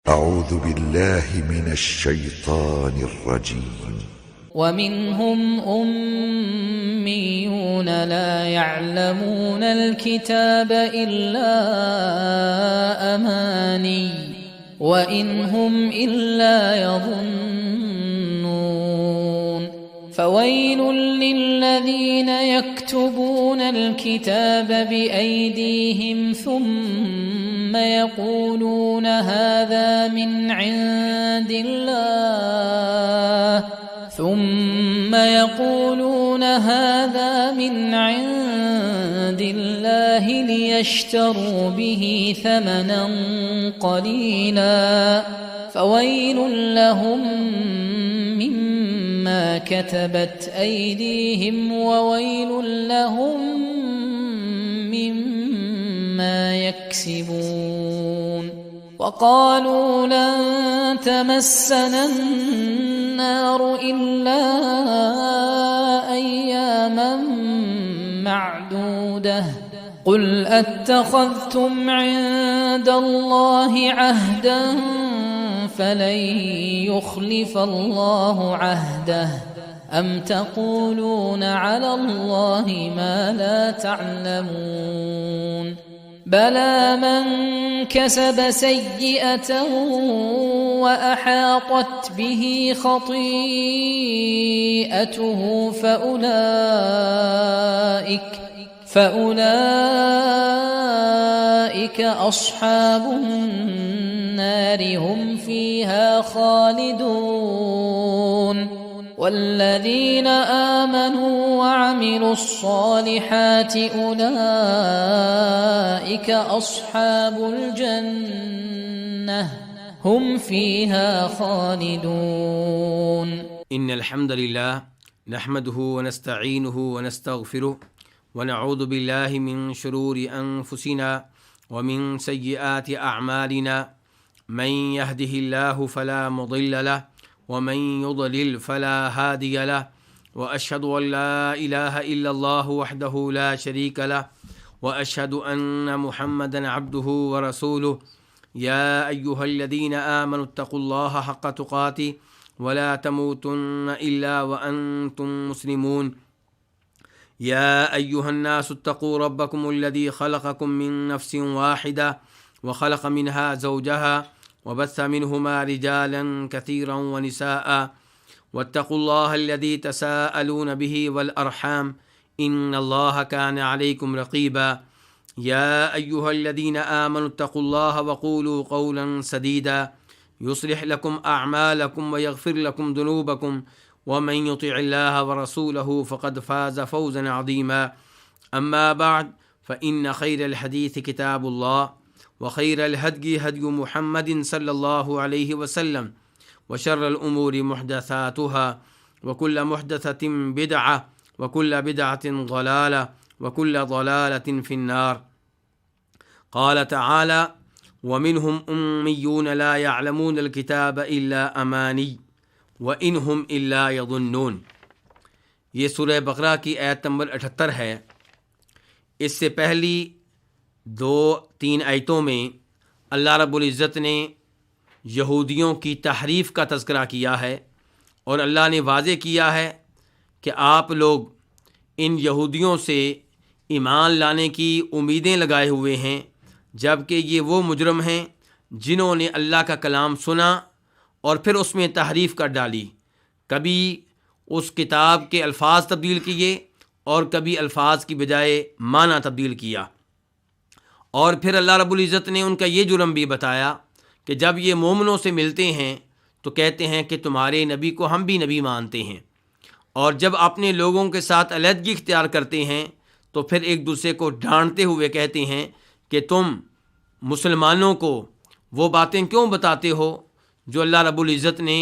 أعوذ بالله من الشيطان الرجيم ومنهم أميون لا يعلمون الكتاب إلا أماني وإن هم إلا يظنون فويل للذين يكتبون الكتاب بأيديهم ثم يقولون هذا من عند الله ليشتروا به ثمنا قليلا فويل لهم مما كتبت أيديهم وويل لهم مما يكسبون وقالوا لن تمسنا النار إلا أياما معدودة قل أتخذتم عند الله عهدا فلن يخلف الله عهده أم تقولون على الله ما لا تعلمون بلى من كسب سيئة وأحاطت به خطيئته فأولئك أصحاب النار هم فيها خالدون والذين آمنوا وعملوا الصالحات أولئك أصحاب الجنة هم فيها خالدون إن الحمد لله نحمده ونستعينه ونستغفره ونعوذ بالله من شرور أنفسنا ومن سيئات أعمالنا من يهده الله فلا مضل له ومن يضلل فلا هادي له وأشهد أن لا إله إلا الله وحده لا شريك له وأشهد أن محمدا عبده ورسوله يا أيها الذين آمنوا اتقوا الله حق تقاته ولا تموتن إلا وأنتم مسلمون يا أيها الناس اتقوا ربكم الذي خلقكم من نفس واحدة وخلق منها زوجها وبث منهما رجالا كثيرا ونساء واتقوا الله الذي تساءلون به والأرحام إن الله كان عليكم رقيبا يا أيها الذين آمنوا اتقوا الله وقولوا قولا سديدا يصلح لكم أعمالكم ويغفر لكم ذنوبكم ومن يطع الله ورسوله فقد فاز فوزا عظيما أما بعد فإن خير الحديث كتاب الله وخير الهدي هدي محمد صلى الله عليه وسلم وشر الأمور محدثاتها وكل محدثة بدعة وكل بدعة ضلالة وكل ضلالة في النار قال تعالى ومنهم أميون لا يعلمون الكتاب إلا أماني وإنهم إلا يظنون. یہ سورہ بقرہ کی آیت نمبر 78 ہے. اس سے پہلی 2-3 آیتوں میں اللہ رب العزت نے یہودیوں کی تحریف کا تذکرہ کیا ہے اور اللہ نے واضح کیا ہے کہ آپ لوگ ان یہودیوں سے ایمان لانے کی امیدیں لگائے ہوئے ہیں، جبکہ یہ وہ مجرم ہیں جنہوں نے اللہ کا کلام سنا اور پھر اس میں تحریف کر ڈالی. کبھی اس کتاب کے الفاظ تبدیل کیے اور کبھی الفاظ کی بجائے معنی تبدیل کیا. اور پھر اللہ رب العزت نے ان کا یہ جرم بھی بتایا کہ جب یہ مومنوں سے ملتے ہیں تو کہتے ہیں کہ تمہارے نبی کو ہم بھی نبی مانتے ہیں، اور جب اپنے لوگوں کے ساتھ علیحدگی اختیار کرتے ہیں تو پھر ایک دوسرے کو ڈانٹتے ہوئے کہتے ہیں کہ تم مسلمانوں کو وہ باتیں کیوں بتاتے ہو جو اللہ رب العزت نے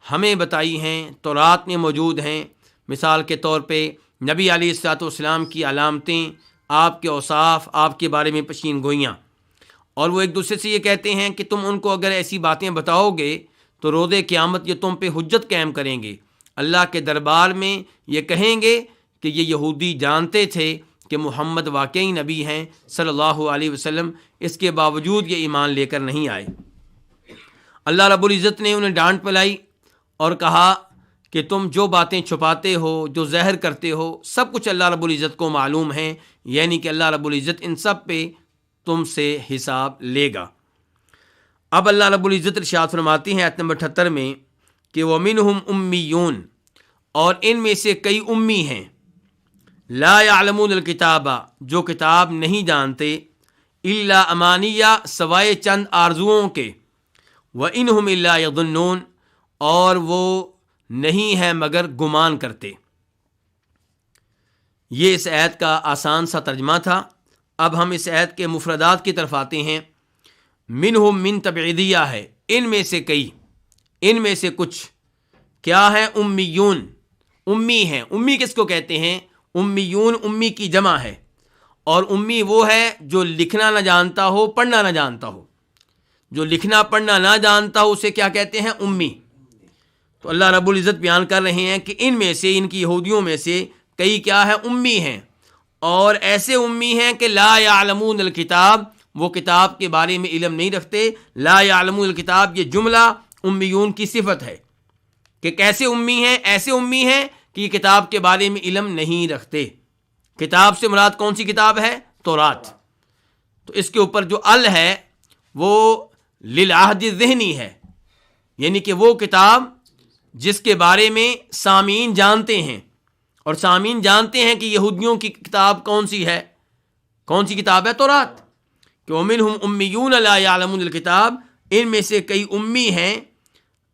ہمیں بتائی ہیں، تورات میں موجود ہیں. مثال کے طور پہ نبی علیہ الصلوۃ والسلام کی علامتیں، آپ کے اوصاف، آپ کے بارے میں پیشین گوئیاں. اور وہ ایک دوسرے سے یہ کہتے ہیں کہ تم ان کو اگر ایسی باتیں بتاؤ گے تو روز قیامت یہ تم پہ حجت قائم کریں گے، اللہ کے دربار میں یہ کہیں گے کہ یہ یہودی جانتے تھے کہ محمد واقعی نبی ہیں صلی اللہ علیہ وسلم، اس کے باوجود یہ ایمان لے کر نہیں آئے. اللہ رب العزت نے انہیں ڈانٹ پلائی اور کہا کہ تم جو باتیں چھپاتے ہو، جو زہر کرتے ہو، سب کچھ اللہ رب العزت کو معلوم ہے، یعنی کہ اللہ رب العزت ان سب پہ تم سے حساب لے گا۔ اب اللہ رب العزت ارشاد فرماتی ہیں آیت نمبر 78 میں کہ وَمِنْهُمْ أُمِّيُّونَ، اور ان میں سے کئی امی ہیں، لا يعلمون الکتاب، جو کتاب نہیں جانتے، الا امانیہ، سوائے چند آرزوؤں کے، وَإِنْهُمْ إِلَّا يَظُنُّونَ، اور وہ نہیں ہے مگر گمان کرتے۔ یہ اس آیت کا آسان سا ترجمہ تھا۔ اب ہم اس آیت کے مفردات کی طرف آتے ہیں۔ منہم من تبعیدیہ ہے، ان میں سے کئی، ان میں سے کچھ کیا ہے؟ امیون، امی ہیں۔ امی کس کو کہتے ہیں؟ امیون امی کی جمع ہے، اور امی وہ ہے جو لکھنا نہ جانتا ہو، پڑھنا نہ جانتا ہو۔ جو لکھنا پڑھنا نہ جانتا ہو اسے کیا کہتے ہیں؟ امی۔ تو اللہ رب العزت بیان کر رہے ہیں کہ ان میں سے، ان کی یہودیوں میں سے کئی کیا ہے؟ امی ہیں، اور ایسے امی ہیں کہ لا یعلمون الکتاب، وہ کتاب کے بارے میں علم نہیں رکھتے۔ لا یعلمون الکتاب، یہ جملہ امیون کی صفت ہے کہ کیسے امی ہیں؟ ایسے امی ہیں کہ یہ کتاب کے بارے میں علم نہیں رکھتے۔ کتاب سے مراد کون سی کتاب ہے؟ تورات۔ تو اس کے اوپر جو ال ہے وہ للعہد ذہنی ہے، یعنی کہ وہ کتاب جس کے بارے میں سامعین جانتے ہیں، اور سامعین جانتے ہیں کہ یہودیوں کی کتاب کون سی ہے؟ کون سی کتاب ہے؟ تورات۔ کہ وَمِنْهُمْ أُمِّيُّونَ لَا يَعْلَمُونَ الْكِتَابَ، ان میں سے کئی امی ہیں،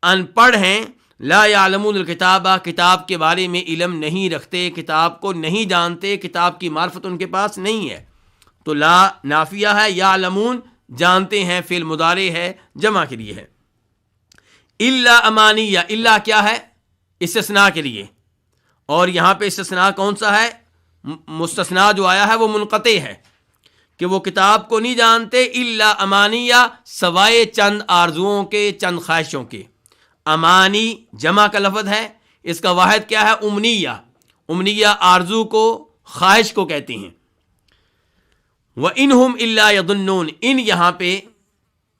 ان پڑھ ہیں، لا يعلمون الکتاب، کتاب کے بارے میں علم نہیں رکھتے، کتاب کو نہیں جانتے، کتاب کی معرفت ان کے پاس نہیں ہے۔ تو لا نافیہ ہے، یعلمون جانتے ہیں، فعل مضارع ہے، جمع کے لیے ہے۔ الا امانیہ، الا کیا ہے؟ استثناء کے لیے، اور یہاں پہ استثناء کون سا ہے؟ مستثنیٰ جو آیا ہے وہ منقطع ہے، کہ وہ کتاب کو نہیں جانتے، الا امانیہ، سوائے چند آرزوؤں کے، چند خواہشوں کے۔ امانی جمع کا لفظ ہے، اس کا واحد کیا ہے؟ امنیہ۔ امنیہ آرزو کو، خواہش کو کہتے ہیں۔ وَإِنْهُمْ إِلَّا يَظُنُّونَ، ان یہاں پہ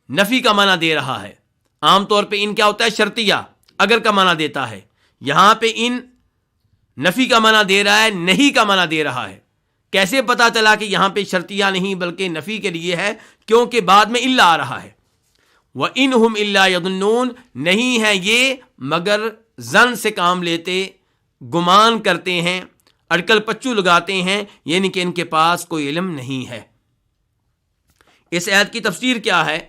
نفی کا معنی دے رہا ہے۔ عام طور پہ ان کیا ہوتا ہے؟ شرطیہ، اگر کا معنی دیتا ہے۔ یہاں پہ ان نفی کا معنی دے رہا ہے، نہیں کا معنی دے رہا ہے۔ کیسے پتا چلا کہ یہاں پہ شرطیہ نہیں بلکہ نفی کے لیے ہے؟ کیونکہ بعد میں الا آ رہا ہے۔ وَإِنْهُمْ إِلَّا يَظُنُّونَ، نہیں ہے یہ مگر ظن سے کام لیتے، گمان کرتے ہیں، اٹکل پچو لگاتے ہیں، یعنی کہ ان کے پاس کوئی علم نہیں ہے۔ اس آیت کی تفسیر کیا ہے؟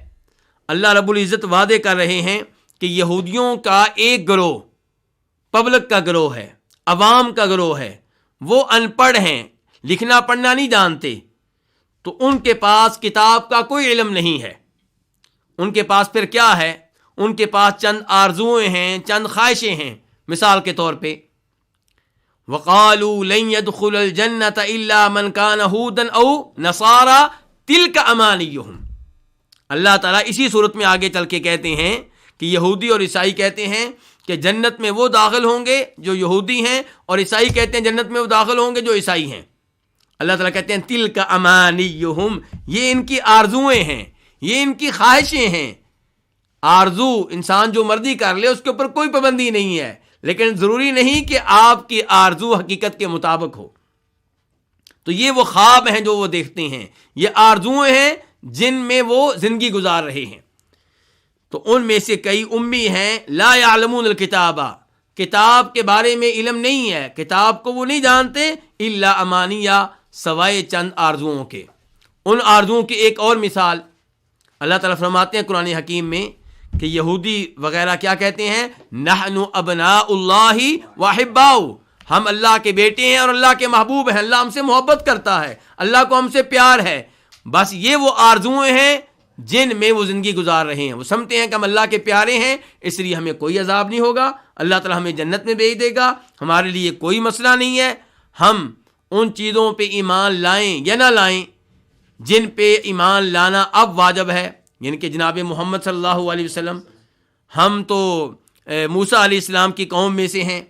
اللہ رب العزت وعدے کر رہے ہیں کہ یہودیوں کا ایک گروہ، پبلک کا گروہ ہے، عوام کا گروہ ہے، وہ ان پڑھ ہیں، لکھنا پڑھنا نہیں جانتے، تو ان کے پاس کتاب کا کوئی علم نہیں ہے۔ ان کے پاس پھر کیا ہے؟ ان کے پاس چند آرزویں ہیں، چند خواہشیں ہیں۔ مثال کے طور پہ وَقَالُوا لَن يَدْخُلَ الْجَنَّةَ إِلَّا مَنْ كَانَ هُودًا أَوْ نَصَارَىٰ تِلْكَ أَمَانِيُّهُمْ۔ اللہ تعالیٰ اسی صورت میں آگے چل کے کہتے ہیں کہ یہودی اور عیسائی کہتے ہیں کہ جنت میں وہ داخل ہوں گے جو یہودی ہیں، اور عیسائی کہتے ہیں جنت میں وہ داخل ہوں گے جو عیسائی ہیں۔ اللہ تعالیٰ کہتے ہیں تِلْكَ أَمَانِيُّهُمْ، یہ ان کی آرزویں ہیں، یہ ان کی خواہشیں ہیں۔ آرزو انسان جو مرضی کر لے، اس کے اوپر کوئی پابندی نہیں ہے، لیکن ضروری نہیں کہ آپ کی آرزو حقیقت کے مطابق ہو۔ تو یہ وہ خواب ہیں جو وہ دیکھتے ہیں، یہ آرزویں ہیں جن میں وہ زندگی گزار رہے ہیں۔ تو ان میں سے کئی امی ہیں، لا یعلمون الکتاب، کتاب کے بارے میں علم نہیں ہے، کتاب کو وہ نہیں جانتے، الا امانیہ، سوائے چند آرزوؤں کے۔ ان آرزوؤں کی ایک اور مثال اللہ تعالیٰ فرماتے ہیں قرآن حکیم میں کہ یہودی وغیرہ کیا کہتے ہیں؟ نحن ابناء اللہ واحباؤ، ہم اللہ کے بیٹے ہیں اور اللہ کے محبوب ہیں، اللہ ہم سے محبت کرتا ہے، اللہ کو ہم سے پیار ہے۔ بس یہ وہ آرزویں ہیں جن میں وہ زندگی گزار رہے ہیں۔ وہ سمجھتے ہیں کہ ہم اللہ کے پیارے ہیں، اس لیے ہمیں کوئی عذاب نہیں ہوگا، اللہ تعالیٰ ہمیں جنت میں بھیج دے گا، ہمارے لیے کوئی مسئلہ نہیں ہے۔ ہم ان چیزوں پہ ایمان لائیں یا نہ لائیں جن پہ ایمان لانا اب واجب ہے، یعنی کہ جناب محمد صلی اللہ علیہ وسلم۔ ہم تو موسیٰ علیہ السلام کی قوم میں سے ہیں،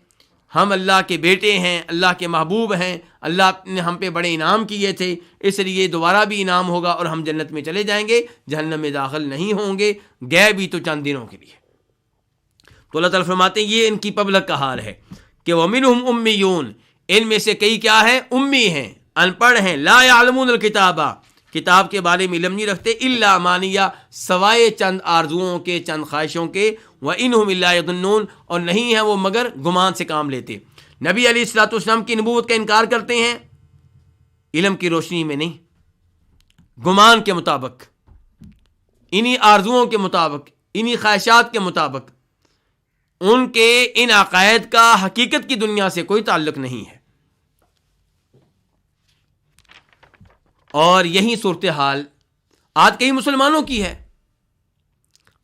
ہم اللہ کے بیٹے ہیں، اللہ کے محبوب ہیں، اللہ نے ہم پہ بڑے انعام کیے تھے، اس لیے دوبارہ بھی انعام ہوگا اور ہم جنت میں چلے جائیں گے، جہنم میں داخل نہیں ہوں گے، گئے بھی تو چند دنوں کے لیے۔ تو اللہ تعالیٰ فرماتے ہیں یہ ان کی پبلک کا حال ہے کہ وَمِنْهُمْ أُمِّيُّونَ، ان میں سے کئی کیا ہیں؟ امی ہیں، ان پڑھ ہیں، لا يعلمون الکتاب، کتاب کے بارے میں علم نہیں رکھتے، الا امانیہ، سوائے چند آرزوؤں کے، چند خواہشوں کے، وَإِنْهُمْ إِلَّا يَظُنُّونَ، اور نہیں ہیں وہ مگر گمان سے کام لیتے۔ نبی علیہ الصلوۃ والسلام کی نبوت کا انکار کرتے ہیں علم کی روشنی میں نہیں، گمان کے مطابق، انہی آرزوؤں کے مطابق، انہی خواہشات کے مطابق۔ ان کے ان عقائد کا حقیقت کی دنیا سے کوئی تعلق نہیں ہے۔ اور یہی صورتحال آج کئی مسلمانوں کی ہے۔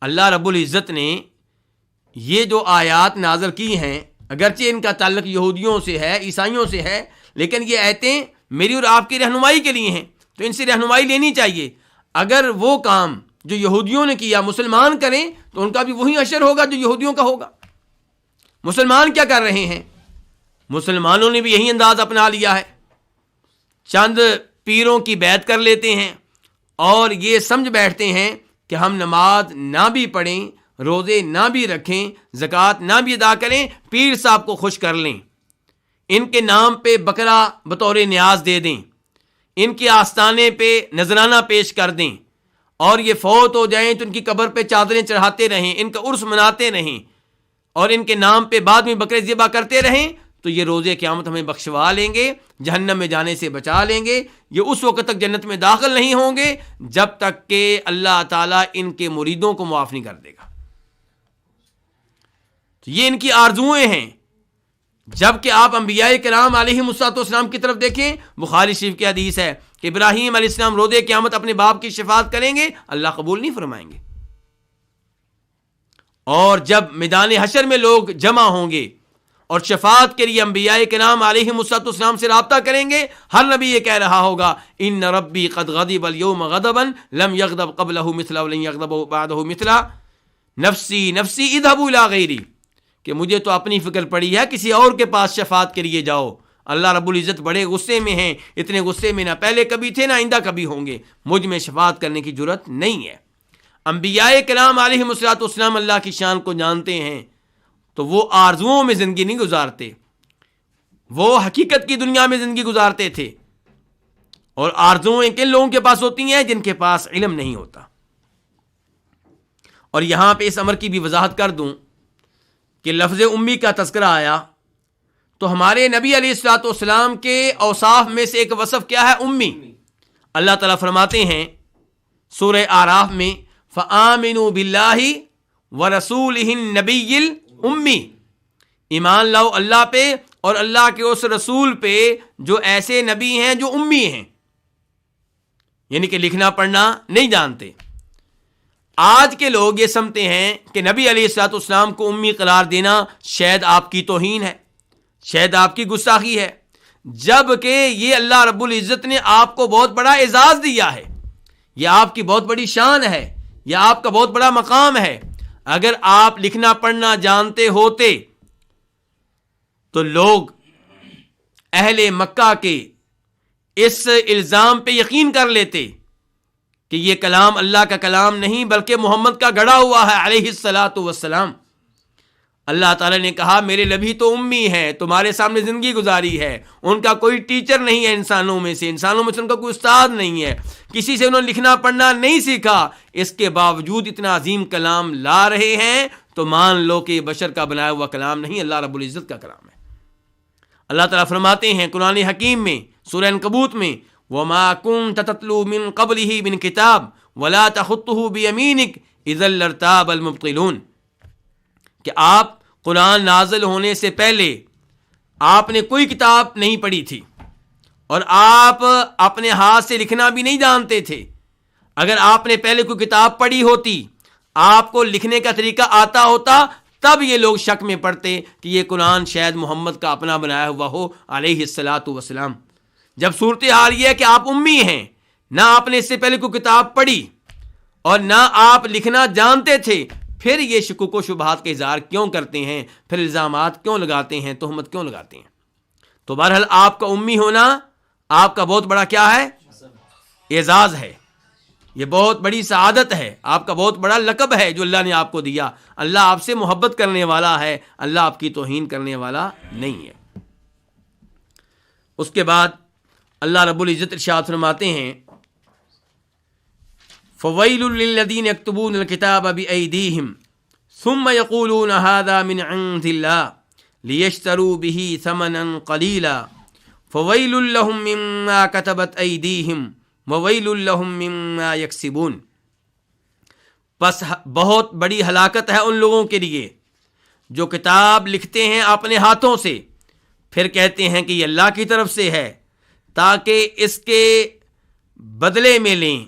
اللہ رب العزت نے یہ جو آیات نازل کی ہیں، اگرچہ ان کا تعلق یہودیوں سے ہے، عیسائیوں سے ہے، لیکن یہ آیتیں میری اور آپ کی رہنمائی کے لیے ہیں، تو ان سے رہنمائی لینی چاہیے۔ اگر وہ کام جو یہودیوں نے کیا مسلمان کریں تو ان کا بھی وہی اثر ہوگا جو یہودیوں کا ہوگا۔ مسلمان کیا کر رہے ہیں؟ مسلمانوں نے بھی یہی انداز اپنا لیا ہے، چند پیروں کی بیعت کر لیتے ہیں اور یہ سمجھ بیٹھتے ہیں کہ ہم نماز نہ بھی پڑھیں، روزے نہ بھی رکھیں، زکوٰۃ نہ بھی ادا کریں، پیر صاحب کو خوش کر لیں، ان کے نام پہ بکرا بطور نیاز دے دیں، ان کے آستانے پہ نذرانہ پیش کر دیں، اور یہ فوت ہو جائیں تو ان کی قبر پہ چادریں چڑھاتے رہیں، ان کا عرس مناتے رہیں، اور ان کے نام پہ بعد میں بکرے ذبح کرتے رہیں، تو یہ روزے قیامت ہمیں بخشوا لیں گے، جہنم میں جانے سے بچا لیں گے۔ یہ اس وقت تک جنت میں داخل نہیں ہوں گے جب تک کہ اللہ تعالیٰ ان کے مریدوں کو معاف نہیں کر دے گا۔ تو یہ ان کی آرزوئیں ہیں، جبکہ آپ انبیاء کرام علیہم السلام کی طرف دیکھیں، بخاری شریف کی حدیث ہے کہ ابراہیم علیہ السلام روز قیامت اپنے باپ کی شفاعت کریں گے، اللہ قبول نہیں فرمائیں گے۔ اور جب میدان حشر میں لوگ جمع ہوں گے اور شفاعت کے لیے انبیاء کرام علیہم السلام سے رابطہ کریں گے، ہر نبی یہ کہہ رہا ہوگا ان ربی قد غضب اليوم غضبا لم يغضب قبله مثله ولن يغضب بعده مثله نفسی نفسی اذهبوا الى غیری، کہ مجھے تو اپنی فکر پڑی ہے، کسی اور کے پاس شفاعت کے لیے جاؤ۔ اللہ رب العزت بڑے غصے میں ہیں، اتنے غصے میں نہ پہلے کبھی تھے نہ آئندہ کبھی ہوں گے، مجھ میں شفاعت کرنے کی جرت نہیں ہے۔ انبیاء کرام علیہم السلام اللہ کی شان کو جانتے ہیں، تو وہ آرزوؤں میں زندگی نہیں گزارتے، وہ حقیقت کی دنیا میں زندگی گزارتے تھے۔ اور آرزوئیں کن لوگوں کے پاس ہوتی ہیں؟ جن کے پاس علم نہیں ہوتا۔ اور یہاں پہ اس امر کی بھی وضاحت کر دوں کہ لفظ امی کا تذکرہ آیا تو ہمارے نبی علیہ الصلوۃ والسلام کے اوصاف میں سے ایک وصف کیا ہے؟ امی۔ اللہ تعالیٰ فرماتے ہیں سورہ اعراف میں فآمنوا باللہ ورسولہ النبی الامی، ایمان لاؤ اللہ پہ اور اللہ کے اس رسول پہ جو ایسے نبی ہیں جو امی ہیں، یعنی کہ لکھنا پڑھنا نہیں جانتے۔ آج کے لوگ یہ سمجھتے ہیں کہ نبی علیہ الصلوۃ والسلام کو امی قرار دینا شاید آپ کی توہین ہے، شاید آپ کی گستاخی ہے، جبکہ یہ اللہ رب العزت نے آپ کو بہت بڑا اعزاز دیا ہے، یہ آپ کی بہت بڑی شان ہے، یہ آپ کا بہت بڑا مقام ہے۔ اگر آپ لکھنا پڑھنا جانتے ہوتے تو لوگ اہل مکہ کے اس الزام پہ یقین کر لیتے کہ یہ کلام اللہ کا کلام نہیں بلکہ محمد کا گڑھا ہوا ہے علیہ الصلاۃ والسلام۔ اللہ تعالیٰ نے کہا میرے نبی تو امی ہیں، تمہارے سامنے زندگی گزاری ہے، ان کا کوئی ٹیچر نہیں ہے، انسانوں میں سے ان کا کوئی استاد نہیں ہے، کسی سے انہوں نے لکھنا پڑھنا نہیں سیکھا، اس کے باوجود اتنا عظیم کلام لا رہے ہیں، تو مان لو کہ بشر کا بنایا ہوا کلام نہیں، اللہ رب العزت کا کلام ہے۔ اللہ تعالیٰ فرماتے ہیں قرآن حکیم میں سورہ عنکبوت میں وَمَا كُنْتَ تَتْلُو مِنْ قَبْلِهِ مِنْ كِتَابٍ وَلَا تَخُطُّهُ بِيَمِينِكَ إِذًا لَارْتَابَ الْمُبْطِلُونَ، کہ آپ قرآن نازل ہونے سے پہلے آپ نے کوئی کتاب نہیں پڑھی تھی اور آپ اپنے ہاتھ سے لکھنا بھی نہیں جانتے تھے۔ اگر آپ نے پہلے کوئی کتاب پڑھی ہوتی، آپ کو لکھنے کا طریقہ آتا ہوتا، تب یہ لوگ شک میں پڑتے کہ یہ قرآن شاید محمد کا اپنا بنایا ہوا ہو علیہ الصلاۃ والسلام۔ جب صورتحال یہ ہے کہ آپ امی ہیں، نہ آپ نے اس سے پہلے کوئی کتاب پڑھی اور نہ آپ لکھنا جانتے تھے، پھر یہ شکوک و شبہات کا اظہار کیوں کرتے ہیں، پھر الزامات کیوں لگاتے ہیں، تہمت کیوں لگاتے ہیں؟ تو بہرحال آپ کا امی ہونا آپ کا بہت بڑا کیا ہے؟ اعزاز ہے، یہ بہت بڑی سعادت ہے، آپ کا بہت بڑا لقب ہے جو اللہ نے آپ کو دیا۔ اللہ آپ سے محبت کرنے والا ہے، اللہ آپ کی توہین کرنے والا نہیں ہے۔ اس کے بعد اللہ رب العزت ارشاد فرماتے ہیں فَوَيْلٌ لِّلَّذِينَ يَكْتُبُونَ الْكِتَابَ بِأَيْدِيهِمْ ثُمَّ يَقُولُونَ هَٰذَا مِنْ عِندِ اللَّهِ لِيَشْتَرُوا بِهِ ثَمَنًا قَلِيلًا فَوَيْلٌ لَّهُم مِّمَّا كَتَبَتْ أَيْدِيهِمْ وَوَيْلٌ لَّهُم مِّمَّا يَكْسِبُونَ۔ پس بہت بڑی ہلاکت ہے ان لوگوں کے لیے جو کتاب لکھتے ہیں اپنے ہاتھوں سے، پھر کہتے ہیں کہ یہ اللہ کی طرف سے ہے تاکہ اس کے بدلے میں لیں،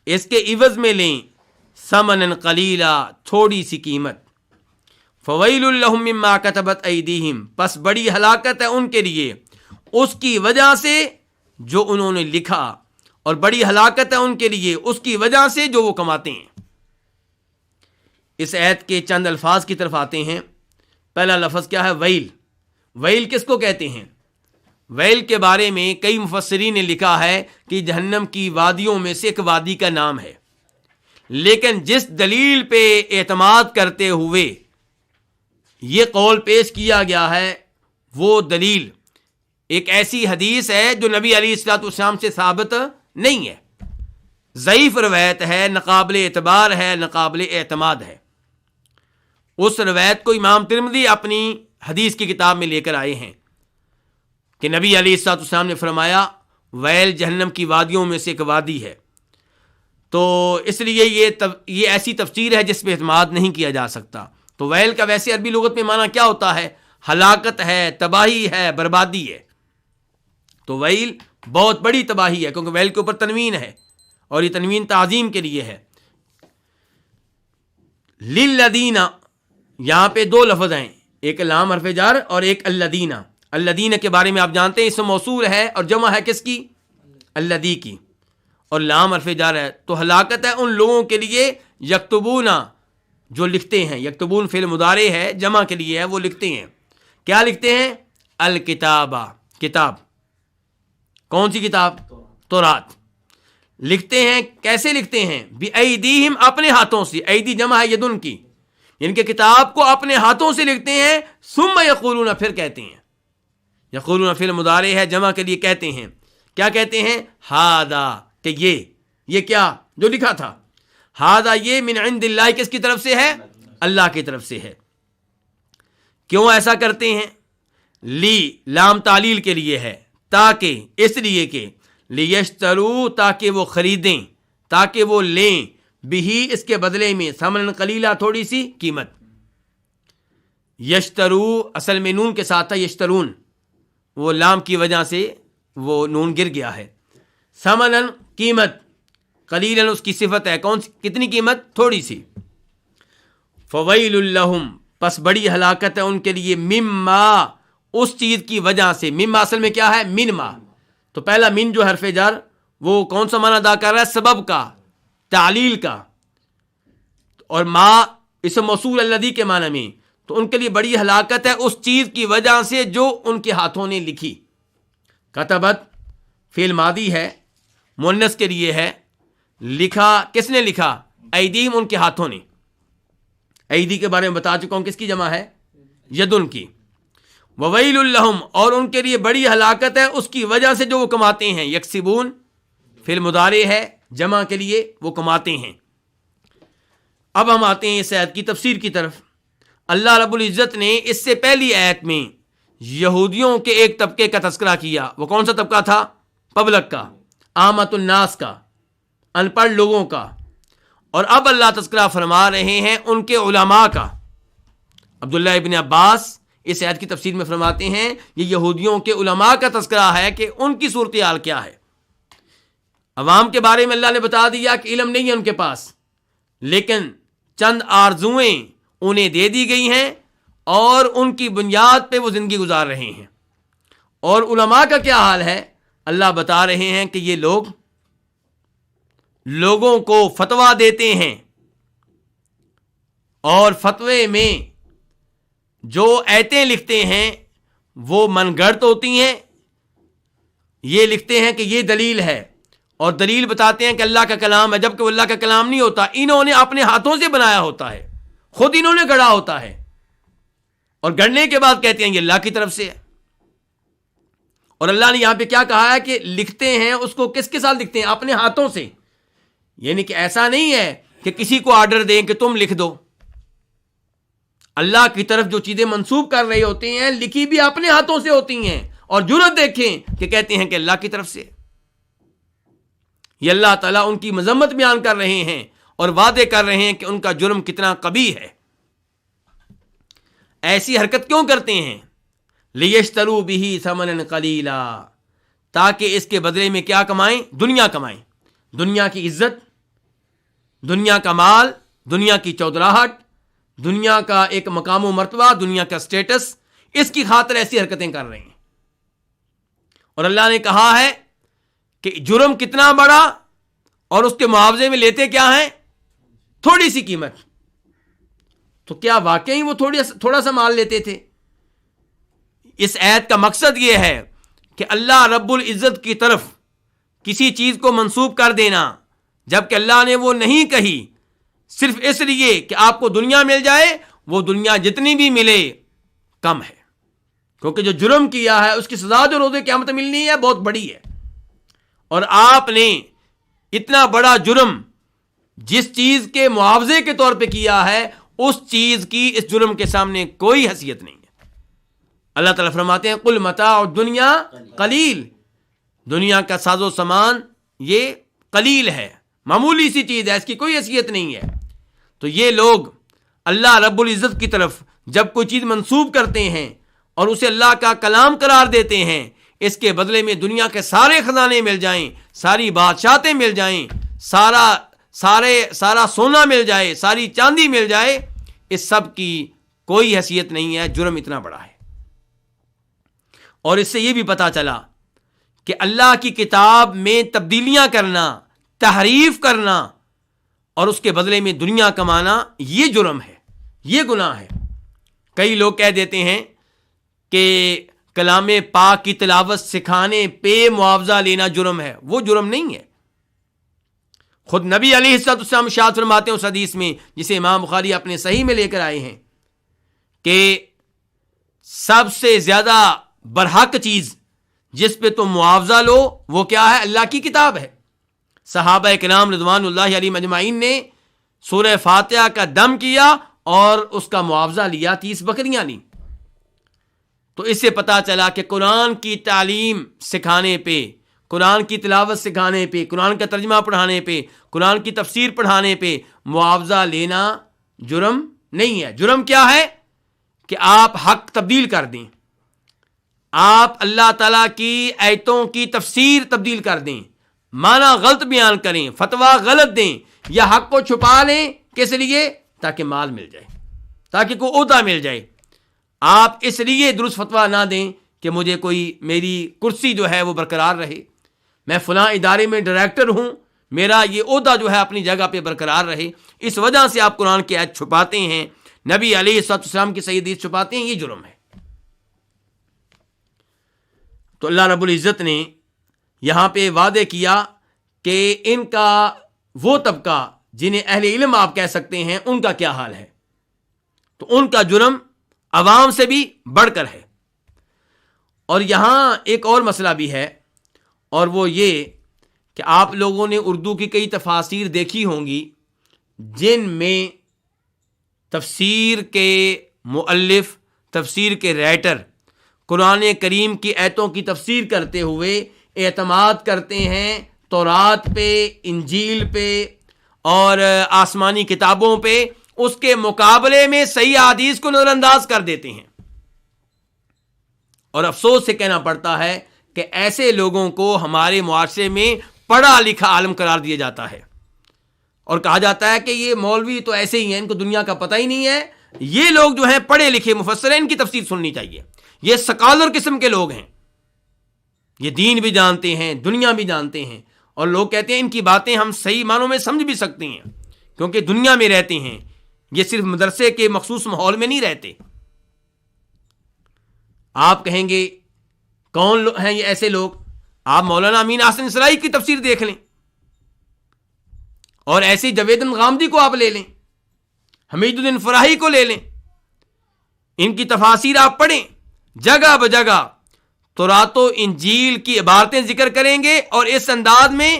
اس کے عوض میں لیں ثمنًا قلیلا، تھوڑی سی قیمت۔ فویل لہم مما کتبت ایدیہم، پس بڑی ہلاکت ہے ان کے لیے اس کی وجہ سے جو انہوں نے لکھا، اور بڑی ہلاکت ہے ان کے لیے اس کی وجہ سے جو وہ کماتے ہیں۔ اس آیت کے چند الفاظ کی طرف آتے ہیں۔ پہلا لفظ کیا ہے؟ ویل۔ ویل کس کو کہتے ہیں؟ ویل کے بارے میں کئی مفسرین نے لکھا ہے کہ جہنم کی وادیوں میں سے ایک وادی کا نام ہے، لیکن جس دلیل پہ اعتماد کرتے ہوئے یہ قول پیش کیا گیا ہے وہ دلیل ایک ایسی حدیث ہے جو نبی علیہ الصلوۃ والسلام سے ثابت نہیں ہے، ضعیف روایت ہے، ناقابل اعتبار ہے، ناقابل اعتماد ہے۔ اس روایت کو امام ترمذی اپنی حدیث کی کتاب میں لے کر آئے ہیں کہ نبی علیہ الصلوۃ والسلام نے فرمایا ویل جہنم کی وادیوں میں سے ایک وادی ہے۔ تو اس لیے یہ ایسی تفسیر ہے جس پہ اعتماد نہیں کیا جا سکتا۔ تو ویل کا ویسے عربی لغت میں معنی کیا ہوتا ہے؟ ہلاکت ہے، تباہی ہے، بربادی ہے۔ تو ویل بہت بڑی تباہی ہے، کیونکہ ویل کے اوپر تنوین ہے اور یہ تنوین تعظیم کے لیے ہے۔ للذین، یہاں پہ دو لفظ ہیں، ایک لام حرف جر اور ایک الذین۔ الذین کے بارے میں آپ جانتے ہیں اسم موصول ہے اور جمع ہے کس کی؟ الذی کی، اور لام حرف جر ہے۔ تو ہلاکت ہے ان لوگوں کے لیے یکتبون، جو لکھتے ہیں۔ یکتبون فعل مضارع ہے، جمع کے لیے ہے، وہ لکھتے ہیں۔ کیا لکھتے ہیں؟ الکتابہ، کتاب۔ کون سی کتاب؟ تورات۔ لکھتے ہیں، کیسے لکھتے ہیں؟ بِأَيْدِيهِمْ، اپنے ہاتھوں سے۔ ایدی جمع ہے یدن کی، یعنی کہ کتاب کو اپنے ہاتھوں سے لکھتے ہیں۔ ثم یقولون، پھر کہتے ہیں۔ یقولون فعل مضارع ہے، جمع کے لیے کہتے ہیں۔ کیا کہتے ہیں؟ ھذا، کہ یہ کیا جو لکھا تھا؟ ھذا، یہ من عند اللہ، کس کی طرف سے ہے؟ اللہ کی طرف سے ہے۔ کیوں ایسا کرتے ہیں؟ لی، لام تعلیل کے لیے ہے، تاکہ، اس لیے کہ لیشترو، تاکہ وہ خریدیں، تاکہ وہ لیں، بھی، اس کے بدلے میں، ثمن قلیلا، تھوڑی سی قیمت۔ یشترو اصل میں نون کے ساتھ تھا یشترون، وہ لام کی وجہ سے وہ نون گر گیا ہے۔ ثمنن، قیمت، قلیلن اس کی صفت ہے، کون سی؟ کتنی قیمت؟ تھوڑی سی۔ فویل لہم، پس بڑی ہلاکت ہے ان کے لیے، مما، اس چیز کی وجہ سے۔ مما اصل میں کیا ہے؟ من ما۔ تو پہلا من جو حرف جر وہ کون سا معنی ادا کر رہا ہے؟ سبب کا، تعلیل کا، اور ما اسم موصول الذی کے معنی میں۔ تو ان کے لیے بڑی ہلاکت ہے اس چیز کی وجہ سے جو ان کے ہاتھوں نے لکھی۔ کتبت فعل ماضی ہے، مؤنث کے لیے ہے۔ لکھا کس نے لکھا؟ ایدیہم، ان کے ہاتھوں نے۔ ایدی کے بارے میں بتا چکا ہوں، کس کی جمع ہے؟ یدن کی۔ وویل لہم، اور ان کے لیے بڑی ہلاکت ہے اس کی وجہ سے جو وہ کماتے ہیں۔ یکسبون فعل مضارع ہے، جمع کے لیے، وہ کماتے ہیں۔ اب ہم آتے ہیں اس آیت کی تفسیر کی طرف۔ اللہ رب العزت نے اس سے پہلی آیت میں یہودیوں کے ایک طبقے کا تذکرہ کیا۔ وہ کون سا طبقہ تھا؟ پبلک کا، عامت الناس کا، ان پڑھ لوگوں کا۔ اور اب اللہ تذکرہ فرما رہے ہیں ان کے علماء کا۔ عبداللہ ابن عباس اس آیت کی تفسیر میں فرماتے ہیں یہ یہودیوں کے علماء کا تذکرہ ہے کہ ان کی صورتحال کیا ہے۔ عوام کے بارے میں اللہ نے بتا دیا کہ علم نہیں ہے ان کے پاس، لیکن چند آرزوئیں انہیں دے دی گئی ہیں اور ان کی بنیاد پہ وہ زندگی گزار رہے ہیں۔ اور علماء کا کیا حال ہے؟ اللہ بتا رہے ہیں کہ یہ لوگ لوگوں کو فتویٰ دیتے ہیں اور فتوے میں جو ایتیں لکھتے ہیں وہ من گڑت ہوتی ہیں. یہ لکھتے ہیں کہ یہ دلیل ہے اور دلیل بتاتے ہیں کہ اللہ کا کلام ہے، جبکہ وہ اللہ کا کلام نہیں ہوتا. انہوں نے اپنے ہاتھوں سے بنایا ہوتا ہے، خود انہوں نے گڑا ہوتا ہے، اور گڑنے کے بعد کہتے ہیں یہ اللہ کی طرف سے ہے. اور اللہ نے یہاں پہ کیا کہا ہے کہ لکھتے ہیں اس کو کس کے ساتھ لکھتے ہیں؟ اپنے ہاتھوں سے. یعنی کہ ایسا نہیں ہے کہ کسی کو آرڈر دیں کہ تم لکھ دو. اللہ کی طرف جو چیزیں منسوب کر رہے ہوتے ہیں لکھی بھی اپنے ہاتھوں سے ہوتی ہیں، اور جرأت دیکھیں کہ کہتے ہیں کہ اللہ کی طرف سے. یہ اللہ تعالیٰ ان کی مذمت بیان کر رہے ہیں اور وعدے کر رہے ہیں کہ ان کا جرم کتنا قبیح ہے. ایسی حرکت کیوں کرتے ہیں؟ لِيَشْتَرُوا بِهِ ثَمَنًا قَلِيلًا، تاکہ اس کے بدلے میں کیا کمائیں؟ دنیا کمائیں. دنیا کی عزت، دنیا کا مال، دنیا کی چودراہٹ، دنیا کا ایک مقام و مرتبہ، دنیا کا سٹیٹس، اس کی خاطر ایسی حرکتیں کر رہے ہیں. اور اللہ نے کہا ہے کہ جرم کتنا بڑا، اور اس کے معاوضے میں لیتے کیا ہیں؟ تھوڑی سی قیمت. تو کیا واقعی وہ تھوڑا سا مال لیتے تھے؟ اس آیت کا مقصد یہ ہے کہ اللہ رب العزت کی طرف کسی چیز کو منسوب کر دینا جبکہ اللہ نے وہ نہیں کہی، صرف اس لیے کہ آپ کو دنیا مل جائے، وہ دنیا جتنی بھی ملے کم ہے. کیونکہ جو جرم کیا ہے اس کی سزا جو روز قیامت ملنی ہے بہت بڑی ہے. اور آپ نے اتنا بڑا جرم جس چیز کے معاوضے کے طور پہ کیا ہے، اس چیز کی اس جرم کے سامنے کوئی حیثیت نہیں ہے. اللہ تعالیٰ فرماتے ہیں قل متاع الدنیا قلیل، دنیا کا ساز و سامان یہ قلیل ہے، معمولی سی چیز ہے، اس کی کوئی حیثیت نہیں ہے. تو یہ لوگ اللہ رب العزت کی طرف جب کوئی چیز منسوب کرتے ہیں اور اسے اللہ کا کلام قرار دیتے ہیں، اس کے بدلے میں دنیا کے سارے خزانے مل جائیں، ساری بادشاہتیں مل جائیں، سارا سونا مل جائے، ساری چاندی مل جائے، اس سب کی کوئی حیثیت نہیں ہے. جرم اتنا بڑا ہے. اور اس سے یہ بھی پتا چلا کہ اللہ کی کتاب میں تبدیلیاں کرنا، تحریف کرنا اور اس کے بدلے میں دنیا کمانا، یہ جرم ہے، یہ گناہ ہے. کئی لوگ کہہ دیتے ہیں کہ کلام پاک کی تلاوت سکھانے پہ معاوضہ لینا جرم ہے. وہ جرم نہیں ہے. خود نبی علیہ السلام ارشاد فرماتے ہیں اس حدیث میں جسے امام بخاری اپنے صحیح میں لے کر آئے ہیں کہ سب سے زیادہ برحق چیز جس پہ تم معاوضہ لو وہ کیا ہے؟ اللہ کی کتاب ہے. صحابہ کرام رضوان اللہ علیہم اجمعین نے سورہ فاتحہ کا دم کیا اور اس کا معاوضہ لیا، 30 بکریاں لیں. تو اس سے پتا چلا کہ قرآن کی تعلیم سکھانے پہ، قرآن کی تلاوت سکھانے پہ، قرآن کا ترجمہ پڑھانے پہ، قرآن کی تفسیر پڑھانے پہ معاوضہ لینا جرم نہیں ہے. جرم کیا ہے؟ کہ آپ حق تبدیل کر دیں، آپ اللہ تعالیٰ کی آیتوں کی تفسیر تبدیل کر دیں، معنی غلط بیان کریں، فتویٰ غلط دیں، یا حق کو چھپا لیں. کس لیے؟ تاکہ مال مل جائے، تاکہ کوئی عہدہ مل جائے. آپ اس لیے درست فتویٰ نہ دیں کہ مجھے میری کرسی جو ہے وہ برقرار رہے، میں فلاں ادارے میں ڈائریکٹر ہوں، میرا یہ عہدہ جو ہے اپنی جگہ پہ برقرار رہے. اس وجہ سے آپ قرآن کی آیت چھپاتے ہیں، نبی علیہ السلام کی صحیح حدیث چھپاتے ہیں، یہ جرم ہے. تو اللہ رب العزت نے یہاں پہ وعدے کیا کہ ان کا وہ طبقہ جنہیں اہل علم آپ کہہ سکتے ہیں ان کا کیا حال ہے. تو ان کا جرم عوام سے بھی بڑھ کر ہے. اور یہاں ایک اور مسئلہ بھی ہے، اور وہ یہ کہ آپ لوگوں نے اردو کی کئی تفاسیر دیکھی ہوں گی جن میں تفسیر کے مؤلف، تفسیر کے رائٹر قرآن کریم کی آیتوں کی تفسیر کرتے ہوئے اعتماد کرتے ہیں تورات پہ، انجیل پہ اور آسمانی کتابوں پہ، اس کے مقابلے میں صحیح احادیث کو نظر انداز کر دیتے ہیں. اور افسوس سے کہنا پڑتا ہے کہ ایسے لوگوں کو ہمارے معاشرے میں پڑھا لکھا عالم قرار دیا جاتا ہے اور کہا جاتا ہے کہ یہ مولوی تو ایسے ہی ہیں، ان کو دنیا کا پتہ ہی نہیں ہے. یہ لوگ جو ہیں پڑھے لکھے مفسر ہیں، ان کی تفسیر سننی چاہیے. یہ سکالر قسم کے لوگ ہیں، یہ دین بھی جانتے ہیں، دنیا بھی جانتے ہیں، اور لوگ کہتے ہیں ان کی باتیں ہم صحیح معنوں میں سمجھ بھی سکتے ہیں کیونکہ دنیا میں رہتے ہیں. یہ صرف مدرسے کے مخصوص ماحول میں نہیں رہتے. آپ کہیں گے کون ہیں یہ ایسے لوگ؟ آپ مولانا امین احسن اسرائی کی تفسیر دیکھ لیں، اور ایسے جوید غامدی کو آپ لے لیں، حمید الدین فراہی کو لے لیں. ان کی تفاسیر آپ پڑھیں، جگہ بجگہ تورات و انجیل کی عبارتیں ذکر کریں گے، اور اس انداز میں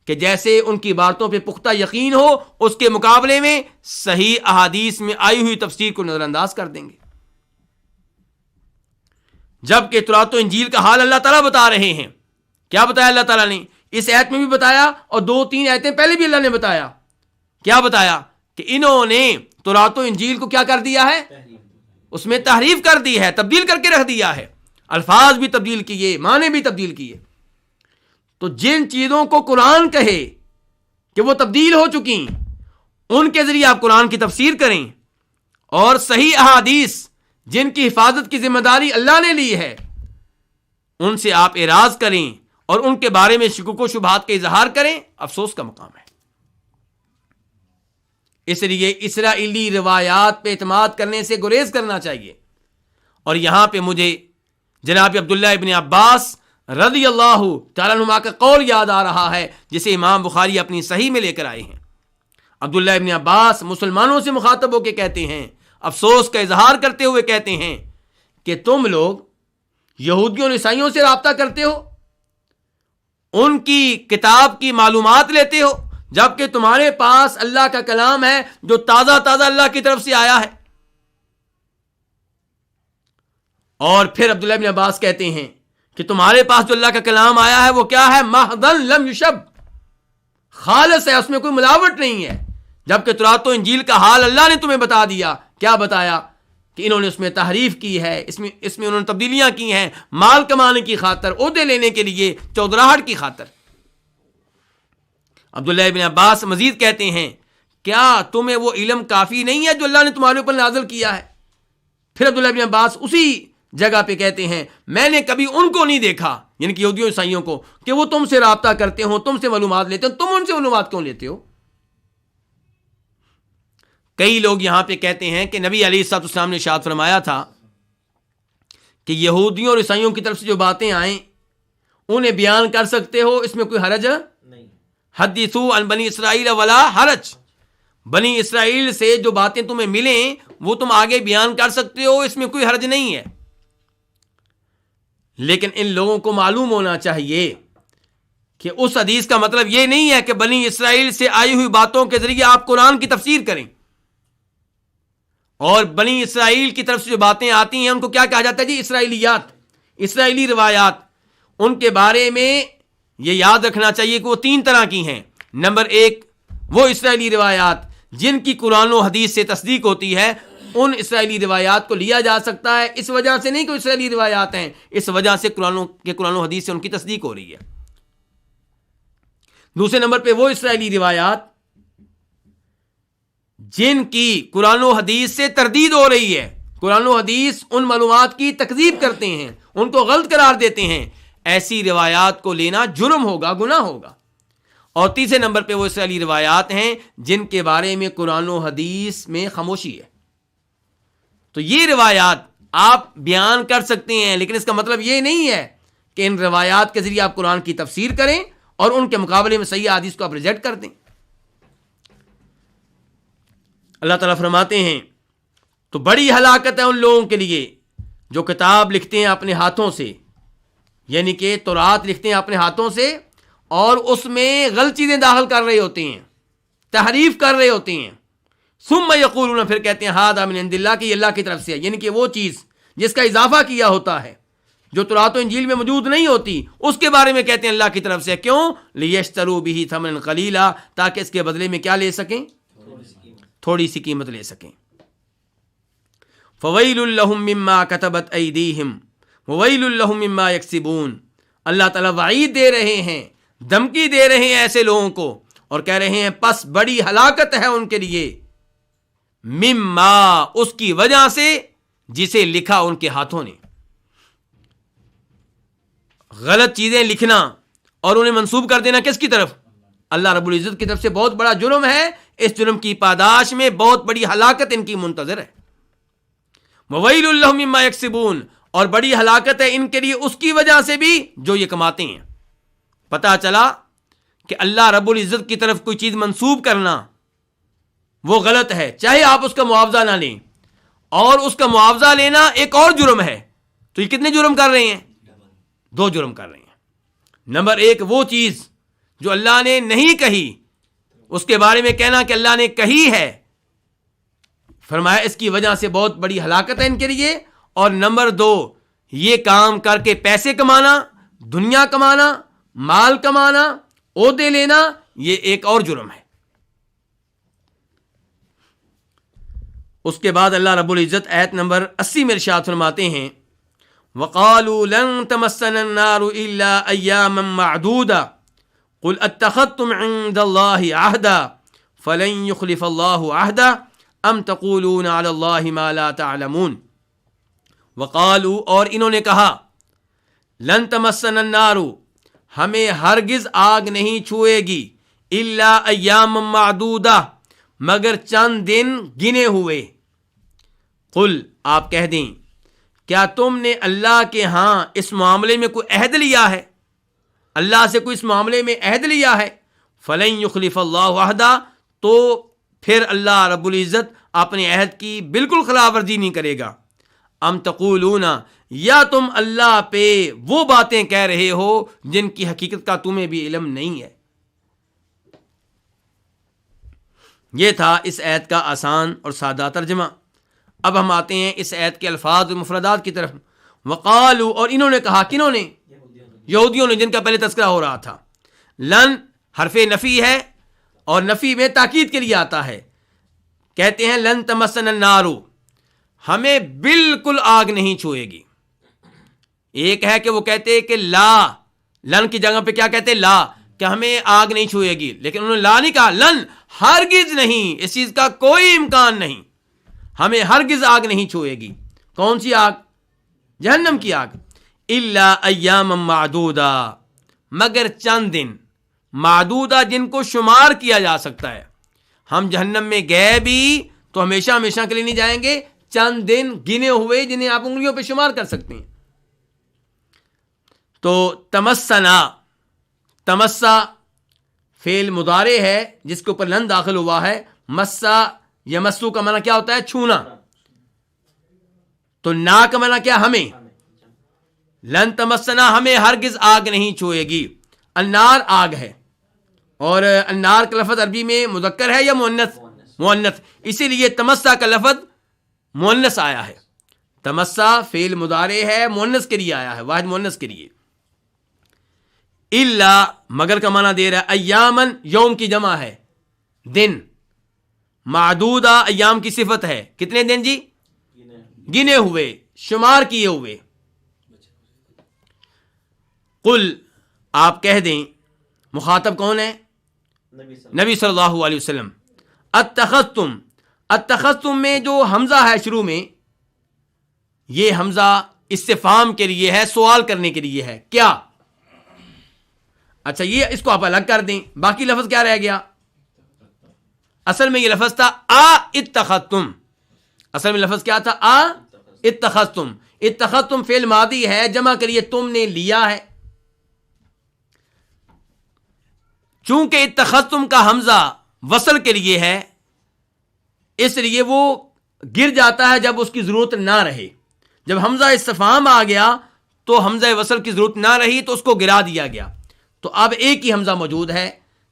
کہ جیسے ان کی عبارتوں پہ پختہ یقین ہو، اس کے مقابلے میں صحیح احادیث میں آئی ہوئی تفسیر کو نظر انداز کر دیں گے. جبکہ تورات و انجیل کا حال اللہ تعالیٰ بتا رہے ہیں. کیا بتایا اللہ تعالیٰ نے؟ اس آیت میں بھی بتایا، اور 2-3 آیتیں پہلے بھی اللہ نے بتایا. کیا بتایا؟ کہ انہوں نے تورات و انجیل کو کیا کر دیا ہے؟ اس میں تحریف کر دی ہے، تبدیل کر کے رکھ دیا ہے، الفاظ بھی تبدیل کیے، معنی بھی تبدیل کیے. تو جن چیزوں کو قرآن کہے کہ وہ تبدیل ہو چکی، ان کے ذریعے آپ قرآن کی تفسیر کریں، اور صحیح احادیث جن کی حفاظت کی ذمہ داری اللہ نے لی ہے ان سے آپ اعراض کریں اور ان کے بارے میں شکوک و شبہات کا اظہار کریں. افسوس کا مقام ہے. اس لیے اسرائیلی روایات پہ اعتماد کرنے سے گریز کرنا چاہیے. اور یہاں پہ مجھے جناب عبداللہ ابن عباس رضی اللہ تعالیٰ عنہما کا قول یاد آ رہا ہے، جسے امام بخاری اپنی صحیح میں لے کر آئے ہیں. عبداللہ ابن عباس مسلمانوں سے مخاطب ہو کے کہتے ہیں، افسوس کا اظہار کرتے ہوئے کہتے ہیں کہ تم لوگ یہودیوں اور عیسائیوں سے رابطہ کرتے ہو، ان کی کتاب کی معلومات لیتے ہو، جبکہ تمہارے پاس اللہ کا کلام ہے جو تازہ تازہ اللہ کی طرف سے آیا ہے. اور پھر عبداللہ ابن عباس کہتے ہیں کہ تمہارے پاس جو اللہ کا کلام آیا ہے وہ کیا ہے؟ محضن لم یشب، خالص ہے، اس میں کوئی ملاوٹ نہیں ہے. جبکہ تورات و انجیل کا حال اللہ نے تمہیں بتا دیا. کیا بتایا؟ کہ انہوں نے اس میں تحریف کی ہے، اس میں انہوں نے تبدیلیاں کی ہیں، مال کمانے کی خاطر، عہدے لینے کے لیے، چودراہٹ کی خاطر. عبداللہ ابن عباس مزید کہتے ہیں، کیا تمہیں وہ علم کافی نہیں ہے جو اللہ نے تمہارے اوپر نازل کیا ہے؟ پھر عبداللہ ابن عباس اسی جگہ پہ کہتے ہیں، میں نے کبھی ان کو نہیں دیکھا، یعنی کہ یہودیوں عیسائیوں کو، کہ وہ تم سے رابطہ کرتے ہو، تم سے معلومات لیتے ہو. تم ان سے معلومات کیوں لیتے ہو؟ کئی لوگ یہاں پہ کہتے ہیں کہ نبی علیہ الصلوۃ والسلام نے ارشاد فرمایا تھا کہ یہودیوں اور عیسائیوں کی طرف سے جو باتیں آئیں انہیں بیان کر سکتے ہو، اس میں کوئی حرج نہیں. حدیثوا عن بنی اسرائیل ولا حرج، بنی اسرائیل سے جو باتیں تمہیں ملیں وہ تم آگے بیان کر سکتے ہو، اس میں کوئی حرج نہیں ہے. لیکن ان لوگوں کو معلوم ہونا چاہیے کہ اس حدیث کا مطلب یہ نہیں ہے کہ بنی اسرائیل سے آئی ہوئی باتوں کے ذریعے آپ قرآن کی تفسیر کریں. اور بنی اسرائیل کی طرف سے جو باتیں آتی ہیں ان کو کیا کہا جاتا ہے؟ جی اسرائیلیات، اسرائیلی روایات. ان کے بارے میں یہ یاد رکھنا چاہیے کہ وہ 3 طرح کی ہیں. نمبر 1، وہ اسرائیلی روایات جن کی قرآن و حدیث سے تصدیق ہوتی ہے، ان اسرائیلی روایات کو لیا جا سکتا ہے. اس وجہ سے نہیں کہ اسرائیلی روایات ہیں، اس وجہ سے قرآن و حدیث سے ان کی تصدیق ہو رہی ہے. دوسرے نمبر پہ وہ اسرائیلی روایات جن کی قرآن و حدیث سے تردید ہو رہی ہے، قرآن و حدیث ان معلومات کی تکذیب کرتے ہیں، ان کو غلط قرار دیتے ہیں. ایسی روایات کو لینا جرم ہوگا، گناہ ہوگا. اور تیسرے نمبر پہ وہ اسرائیلی روایات ہیں جن کے بارے میں قرآن و حدیث میں خاموشی ہے. تو یہ روایات آپ بیان کر سکتے ہیں، لیکن اس کا مطلب یہ نہیں ہے کہ ان روایات کے ذریعے آپ قرآن کی تفسیر کریں اور ان کے مقابلے میں صحیح حدیث کو آپ ریجیکٹ کر دیں. اللہ تعالیٰ فرماتے ہیں تو بڑی ہلاکت ہے ان لوگوں کے لیے جو کتاب لکھتے ہیں اپنے ہاتھوں سے، یعنی کہ تورات لکھتے ہیں اپنے ہاتھوں سے اور اس میں غلط چیزیں داخل کر رہے ہوتے ہیں، تحریف کر رہے ہوتے ہیں. ثم یقولون، پھر کہتے ہیں ھذا من عند اللہ، کہ یہ اللہ کی طرف سے ہے، یعنی کہ وہ چیز جس کا اضافہ کیا ہوتا ہے جو تورات و انجیل میں موجود نہیں ہوتی، اس کے بارے میں کہتے ہیں اللہ کی طرف سے. کیوں؟ لیشتروا بہ ثمنا قلیلا، تاکہ اس کے بدلے میں کیا لے سکیں؟ تھوڑی سی قیمت لے سکیں. فویل لہم مما کتبت ایدیہم وویل لہم مما یکسبون. اللہ تعالیٰ وعید دے رہے ہیں، دھمکی دے رہے ہیں ایسے لوگوں کو، اور کہہ رہے ہیں پس بڑی ہلاکت ہے ان کے لیے، مما، اس کی وجہ سے جسے لکھا ان کے ہاتھوں نے. غلط چیزیں لکھنا اور انہیں منسوب کر دینا کس کی طرف؟ اللہ رب العزت کی طرف سے بہت بڑا جرم ہے. اس جرم کی پاداش میں بہت بڑی ہلاکت ان کی منتظر ہے. وَوَيْلٌ لَّهُم مِّمَّا يَكْسِبُونَ، اور بڑی ہلاکت ہے ان کے لیے اس کی وجہ سے بھی جو یہ کماتے ہیں. پتہ چلا کہ اللہ رب العزت کی طرف کوئی چیز منسوب کرنا وہ غلط ہے، چاہے آپ اس کا معاوضہ نہ لیں، اور اس کا معاوضہ لینا ایک اور جرم ہے. تو یہ کتنے جرم کر رہے ہیں؟ 2 جرم کر رہے ہیں. نمبر 1 وہ چیز جو اللہ نے نہیں کہی اس کے بارے میں کہنا کہ اللہ نے کہی ہے، فرمایا اس کی وجہ سے بہت بڑی ہلاکت ہے ان کے لیے. اور نمبر 2 یہ کام کر کے پیسے کمانا، دنیا کمانا، مال کمانا، عہدے لینا، یہ ایک اور جرم ہے. اس کے بعد اللہ رب العزت آیت نمبر 80 میں ارشاد فرماتے ہیں وَقَالُوا لَن تَمَسَّنَا النَّارُ إِلَّا أَيَّامًا مَّعْدُودَةً قُلْ أَتَّخَذْتُمْ عِندَ اللَّهِ عَهْدًا فَلَن يُخْلِفَ اللَّهُ عَهْدَهُ أَمْ تَقُولُونَ عَلَى اللَّهِ مَا لَا تَعْلَمُونَ. وَقَالُوا، اور انہوں نے کہا، لَن تَمَسَّنَا النَّارُ، ہمیں ہرگز آگ نہیں چھوئے گی، إِلَّا أَيَّامًا مَّعْدُودَةً مگر چند دن گنے ہوئے. قل، آپ کہہ دیں، کیا تم نے اللہ کے ہاں اس معاملے میں کوئی عہد لیا ہے؟ اللہ سے کوئی اس معاملے میں عہد لیا ہے؟ فَلَن يُخْلِفَ اللَّهُ عَهْدَهُ، تو پھر اللہ رب العزت اپنے عہد کی بالکل خلاف ورزی نہیں کرے گا. ام تقولون، یا تم اللہ پہ وہ باتیں کہہ رہے ہو جن کی حقیقت کا تمہیں بھی علم نہیں ہے. یہ تھا اس آیت کا آسان اور سادہ ترجمہ. اب ہم آتے ہیں اس آیت کے الفاظ و مفردات کی طرف. وقالو، اور انہوں نے کہا، کنہوں نے؟ یہودیوں نے، جن کا پہلے تذکرہ ہو رہا تھا. لن حرف نفی ہے اور نفی میں تاکید کے لیے آتا ہے. کہتے ہیں لن تمسنا النار، ہمیں بالکل آگ نہیں چھوئے گی. ایک ہے کہ وہ کہتے کہ لا، لن کی جگہ پہ کیا کہتے؟ لا، کہ ہمیں آگ نہیں چھوئے گی. لیکن انہوں نے لا نہیں کہا، لن ہرگز نہیں، اس چیز کا کوئی امکان نہیں، ہمیں ہرگز آگ نہیں چھوئے گی. کون سی آگ؟ جہنم کی آگ. الا ایاما معدودہ، مگر چند دن معدودہ جن کو شمار کیا جا سکتا ہے. ہم جہنم میں گئے بھی تو ہمیشہ ہمیشہ کے لیے نہیں جائیں گے، چند دن گنے ہوئے جنہیں آپ انگلیوں پہ شمار کر سکتے ہیں. تو تمسنا، تمسا فعل مضارع ہے جس کے اوپر لن داخل ہوا ہے. مسا یمسو کا معنی کیا ہوتا ہے؟ چھونا. تو نا کا معنی کیا؟ ہمیں. لن تمسنا، ہمیں ہرگز آگ نہیں چھوئے گی. النار آگ ہے، اور النار کا لفظ عربی میں مذکر ہے یا مؤنث؟ مؤنث. اسی لیے تمسا کا لفظ مؤنث آیا ہے. تمسا فعل مضارع ہے، مؤنث کے لیے آیا ہے، واحد مؤنث کے لیے. الا، مگر کا معنی دے رہا ہے. ایامن، یوم کی جمع ہے، دن. معدودہ ایام کی صفت ہے. کتنے دن جی؟ گنے ہوئے، شمار کیے ہوئے. قل، آپ کہہ دیں، مخاطب کون ہے؟ نبی صلی اللہ علیہ وسلم. اتخذتم، اتخذتم میں جو حمزہ ہے شروع میں، یہ حمزہ استفہام کے لیے ہے، سوال کرنے کے لیے ہے. کیا؟ اچھا، یہ اس کو آپ الگ کر دیں. باقی لفظ کیا رہ گیا؟ اصل میں یہ لفظ تھا اتخذتم. اصل میں لفظ کیا تھا؟ اتخذتم. اتخذتم فعل ماضی ہے، جمع کے لیے تم نے لیا ہے. چونکہ اتخذتم کا حمزہ وصل کے لیے ہے، اس لیے وہ گر جاتا ہے جب اس کی ضرورت نہ رہے. جب حمزہ استفہام آ گیا تو حمزہ وصل کی ضرورت نہ رہی تو اس کو گرا دیا گیا. تو اب ایک ہی حمزہ موجود ہے.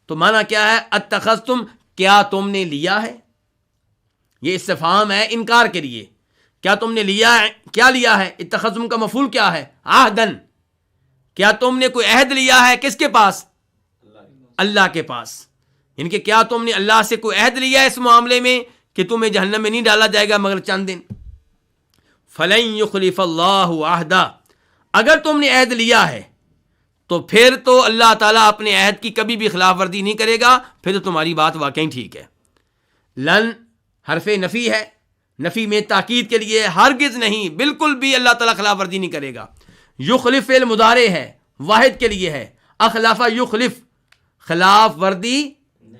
تو معنی کیا ہے؟ اتخذتم، کیا تم نے لیا ہے. یہ استفہام ہے انکار کے لیے. کیا تم نے لیا ہے؟ کیا لیا ہے؟ اتخذتم کا مفعول کیا ہے؟ عہدن. کیا تم نے کوئی عہد لیا ہے؟ کس کے پاس؟ اللہ کے پاس. یعنی کہ کیا تم نے اللہ سے کوئی عہد لیا ہے اس معاملے میں کہ تمہیں جہنم میں نہیں ڈالا جائے گا مگر چند دن. فلن یخلف اللہ عہدہ، اگر تم نے عہد لیا ہے تو پھر تو اللہ تعالیٰ اپنے عہد کی کبھی بھی خلاف ورزی نہیں کرے گا. پھر تو تمہاری بات واقعی ٹھیک ہے. لن حرف نفی ہے، نفی میں تاکید کے لیے، ہرگز نہیں، بالکل بھی اللہ تعالیٰ خلاف ورزی نہیں کرے گا. یخلف فعل مضارع ہے، واحد کے لیے ہے. اخلف یخلف، خلاف ورزی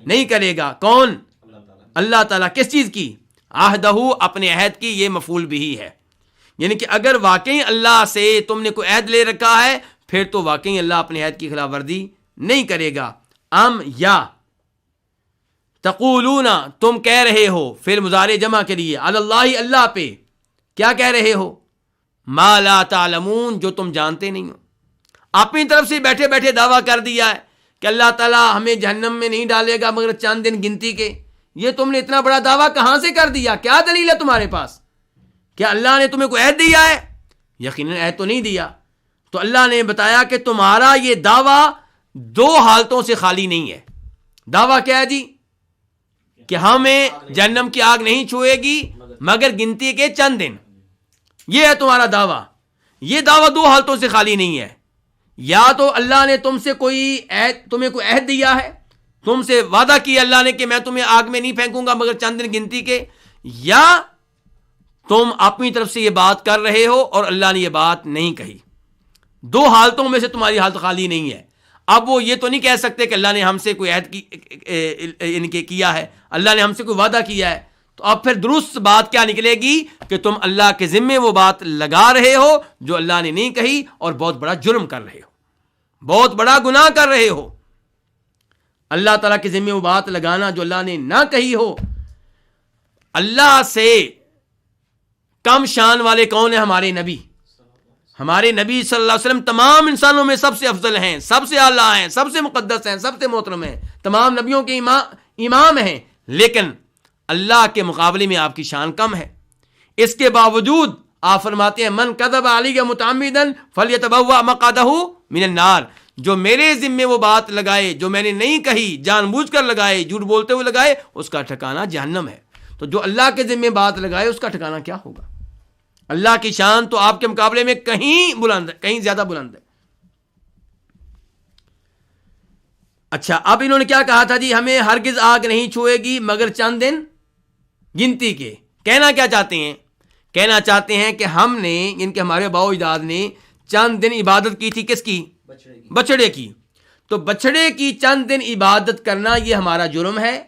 نہیں کرے گا. کون؟ اللہ تعالیٰ کس چیز کی؟ عہدہ، اپنے عہد کی، یہ مفعول بھی ہے، یعنی کہ اگر واقعی اللہ سے تم نے کوئی عہد لے رکھا ہے پھر تو واقعی اللہ اپنے عہد کی خلاف ورزی نہیں کرے گا۔ ام یا تقولون، تم کہہ رہے ہو، فعل مضارع جمع کے لیے، علی اللہ، اللہ پہ کیا کہہ رہے ہو؟ ما لا تعلمون، جو تم جانتے نہیں ہو۔ اپنی طرف سے بیٹھے بیٹھے دعویٰ کر دیا ہے کہ اللہ تعالیٰ ہمیں جہنم میں نہیں ڈالے گا مگر چند دن گنتی کے۔ یہ تم نے اتنا بڑا دعویٰ کہاں سے کر دیا؟ کیا دلیل ہے تمہارے پاس؟ کیا اللہ نے تمہیں کوئی عہد دیا ہے؟ یقیناً عہد تو نہیں دیا۔ تو اللہ نے بتایا کہ تمہارا یہ دعویٰ دو حالتوں سے خالی نہیں ہے۔ دعویٰ کیا ہے جی؟ کہ ہمیں جہنم کی آگ نہیں چھوئے گی مگر گنتی کے چند دن، یہ ہے تمہارا دعویٰ۔ یہ دعویٰ دو حالتوں سے خالی نہیں ہے، یا تو اللہ نے تمہیں کوئی عہد دیا ہے، تم سے وعدہ کیا اللہ نے کہ میں تمہیں آگ میں نہیں پھینکوں گا مگر چند دن گنتی کے، یا تم اپنی طرف سے یہ بات کر رہے ہو اور اللہ نے یہ بات نہیں کہی۔ دو حالتوں میں سے تمہاری حالت خالی نہیں ہے۔ اب وہ یہ تو نہیں کہہ سکتے کہ اللہ نے ہم سے کوئی عہد کیا ہے، اللہ نے ہم سے کوئی وعدہ کیا ہے، تو اب پھر درست بات کیا نکلے گی کہ تم اللہ کے ذمے وہ بات لگا رہے ہو جو اللہ نے نہیں کہی، اور بہت بڑا جرم کر رہے ہو، بہت بڑا گناہ کر رہے ہو۔ اللہ تعالیٰ کے ذمے وہ بات لگانا جو اللہ نے نہ کہی ہو۔ اللہ سے کم شان والے کون ہیں؟ ہمارے نبی۔ ہمارے نبی صلی اللہ علیہ وسلم تمام انسانوں میں سب سے افضل ہیں، سب سے اعلیٰ ہیں، سب سے مقدس ہیں، سب سے محترم ہیں، تمام نبیوں کے امام ہیں، لیکن اللہ کے مقابلے میں آپ کی شان کم ہے۔ اس کے باوجود آپ فرماتے ہیں من کذب علی متعمدا فلیتبوأ مقعدہ من النار، جو میرے ذمے وہ بات لگائے جو میں نے نہیں کہی، جان بوجھ کر لگائے، جھوٹ بولتے ہوئے لگائے، اس کا ٹھکانہ جہنم ہے۔ تو جو اللہ کے ذمے بات لگائے اس کا ٹھکانہ کیا ہوگا؟ اللہ کی شان تو آپ کے مقابلے میں کہیں بلند ہے، کہیں زیادہ بلند ہے۔ اچھا، اب انہوں نے کیا کہا تھا جی؟ ہمیں ہرگز آگ نہیں چھوئے گی مگر چند دن گنتی کے۔ کہنا کیا چاہتے ہیں؟ کہنا چاہتے ہیں کہ ہم نے، ان کے ہمارے باؤ اجداد نے چند دن عبادت کی تھی، کس کی؟ بچڑے کی۔ تو بچڑے کی چند دن عبادت کرنا یہ ہمارا جرم ہے۔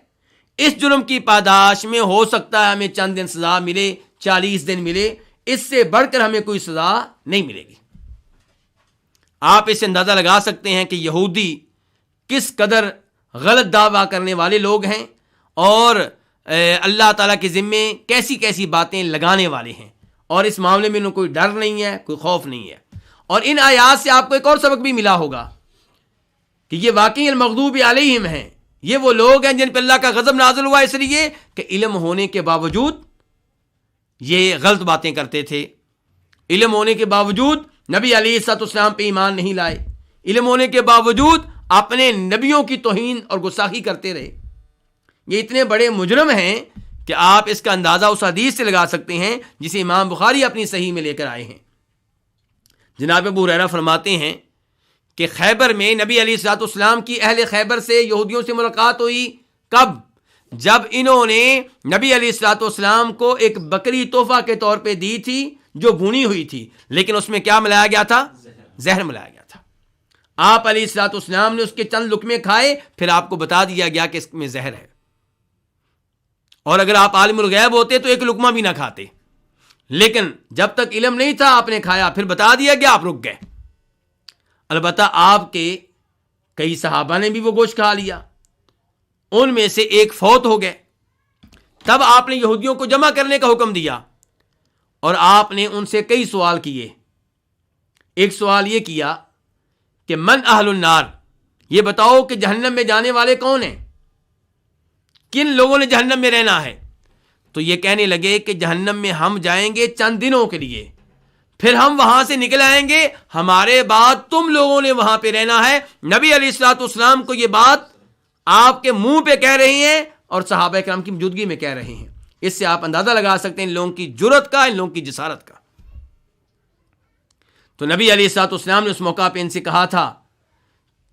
اس جرم کی پاداش میں ہو سکتا ہے ہمیں چند دن سزا ملے، 40 دن ملے، اس سے بڑھ کر ہمیں کوئی سزا نہیں ملے گی۔ آپ اس سے اندازہ لگا سکتے ہیں کہ یہودی کس قدر غلط دعویٰ کرنے والے لوگ ہیں اور اللہ تعالیٰ کے ذمے کیسی کیسی باتیں لگانے والے ہیں، اور اس معاملے میں انہیں کوئی ڈر نہیں ہے، کوئی خوف نہیں ہے۔ اور ان آیات سے آپ کو ایک اور سبق بھی ملا ہوگا کہ یہ واقعی المغضوب علیہم ہیں، یہ وہ لوگ ہیں جن پہ اللہ کا غضب نازل ہوا اس لیے کہ علم ہونے کے باوجود یہ غلط باتیں کرتے تھے، علم ہونے کے باوجود نبی علیہ الصلوۃ والسلام پہ ایمان نہیں لائے، علم ہونے کے باوجود اپنے نبیوں کی توہین اور گستاخی کرتے رہے۔ یہ اتنے بڑے مجرم ہیں کہ آپ اس کا اندازہ اس حدیث سے لگا سکتے ہیں جسے امام بخاری اپنی صحیح میں لے کر آئے ہیں۔ جناب ابو ہریرہ فرماتے ہیں کہ خیبر میں نبی علیہ الصلوۃ والسلام کی اہل خیبر سے یہودیوں سے ملاقات ہوئی۔ کب؟ جب انہوں نے نبی علیہ الصلوۃ والسلام کو ایک بکری تحفہ کے طور پہ دی تھی جو بھونی ہوئی تھی، لیکن اس میں کیا ملایا گیا تھا؟ زہر ملایا گیا تھا۔ آپ علیہ الصلوۃ والسلام نے اس کے چند لقمے کھائے، پھر آپ کو بتا دیا گیا کہ اس میں زہر ہے، اور اگر آپ عالم الغیب ہوتے تو ایک لقمہ بھی نہ کھاتے، لیکن جب تک علم نہیں تھا آپ نے کھایا، پھر بتا دیا گیا، آپ رک گئے۔ البتہ آپ کے کئی صحابہ نے بھی وہ گوشت کھا لیا، ان میں سے ایک فوت ہو گئے۔ تب آپ نے یہودیوں کو جمع کرنے کا حکم دیا اور آپ نے ان سے کئی سوال کیے۔ ایک سوال یہ کیا کہ من اہل النار، یہ بتاؤ کہ جہنم میں جانے والے کون ہیں، کن لوگوں نے جہنم میں رہنا ہے؟ تو یہ کہنے لگے کہ جہنم میں ہم جائیں گے چند دنوں کے لیے، پھر ہم وہاں سے نکل آئیں گے، ہمارے بعد تم لوگوں نے وہاں پہ رہنا ہے۔ نبی علیہ الصلوۃ والسلام کو یہ بات آپ کے منہ پہ کہہ رہی ہیں اور صحابہ کرام کی موجودگی میں کہہ رہے ہیں۔ اس سے آپ اندازہ لگا سکتے ہیں ان لوگوں کی جرأت کا، ان لوگوں کی جسارت کا۔ تو نبی علیہ الصلوۃ والسلام نے اس موقع پہ ان سے کہا تھا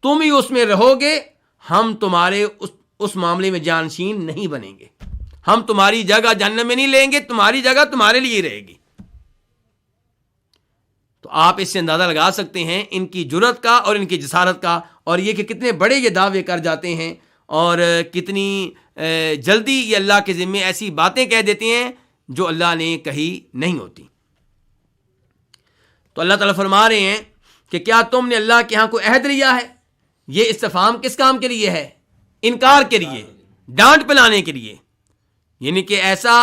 تم ہی اس میں رہو گے، ہم تمہارے اس معاملے میں جانشین نہیں بنیں گے، ہم تمہاری جگہ جہنم میں نہیں لیں گے، تمہاری جگہ تمہارے لیے رہے گی۔ تو آپ اس سے اندازہ لگا سکتے ہیں ان کی جرأت کا اور ان کی جسارت کا، اور یہ کہ کتنے بڑے یہ دعوے کر جاتے ہیں اور کتنی جلدی یہ اللہ کے ذمے ایسی باتیں کہہ دیتے ہیں جو اللہ نے کہی نہیں ہوتی۔ تو اللہ تعالیٰ فرما رہے ہیں کہ کیا تم نے اللہ کے ہاں کوئی عہد لیا ہے؟ یہ استفہام کس کام کے لیے ہے؟ انکار کے لیے، ڈانٹ پلانے کے لیے، یعنی کہ ایسا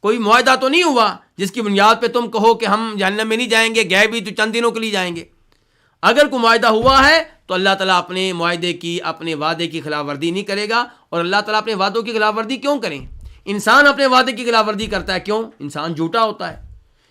کوئی معاہدہ تو نہیں ہوا جس کی بنیاد پہ تم کہو کہ ہم جہنم میں نہیں جائیں گے، گئے بھی تو چند دنوں کے لیے جائیں گے۔ اگر کوئی معاہدہ ہوا ہے تو اللہ تعالیٰ اپنے معاہدے کی، اپنے وعدے کی خلاف ورزی نہیں کرے گا۔ اور اللہ تعالیٰ اپنے وعدوں کی خلاف ورزی کیوں کریں؟ انسان اپنے وعدے کی خلاف ورزی کرتا ہے، کیوں؟ انسان جھوٹا ہوتا ہے،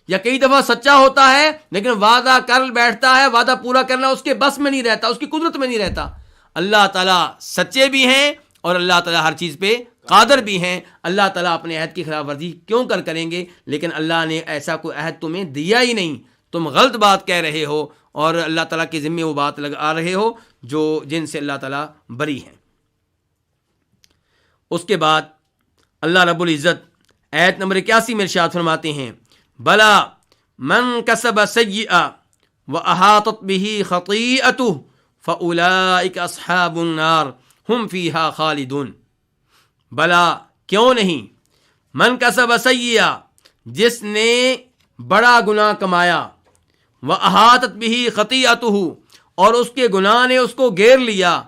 یا کئی دفعہ سچا ہوتا ہے لیکن وعدہ کر بیٹھتا ہے، وعدہ پورا کرنا اس کے بس میں نہیں رہتا، اس کی قدرت میں نہیں رہتا۔ اللہ تعالیٰ سچے بھی ہیں اور اللہ تعالیٰ ہر چیز پہ قادر بھی ہیں۔ اللہ تعالیٰ اپنے عہد کی خلاف ورزی کیوں کریں گے؟ لیکن اللہ نے ایسا کوئی عہد تمہیں دیا ہی نہیں، تم غلط بات کہہ رہے ہو اور اللہ تعالیٰ کے ذمے وہ بات لگا رہے ہو جن سے اللہ تعالیٰ بری ہیں۔ اس کے بعد اللہ رب العزت آیت نمبر 81 میں ارشاد فرماتے ہیں، بلا من کسب سیئہ واحاطت بہ خطیئتہ فاولئک اصحاب النار ہم فیہا خالدون۔ بلا کیوں نہیں، من کسب سیئہ جس نے بڑا گناہ کمایا، واحاطت بہ خطیئتہ اور اس کے گناہ نے اس کو گھیر لیا،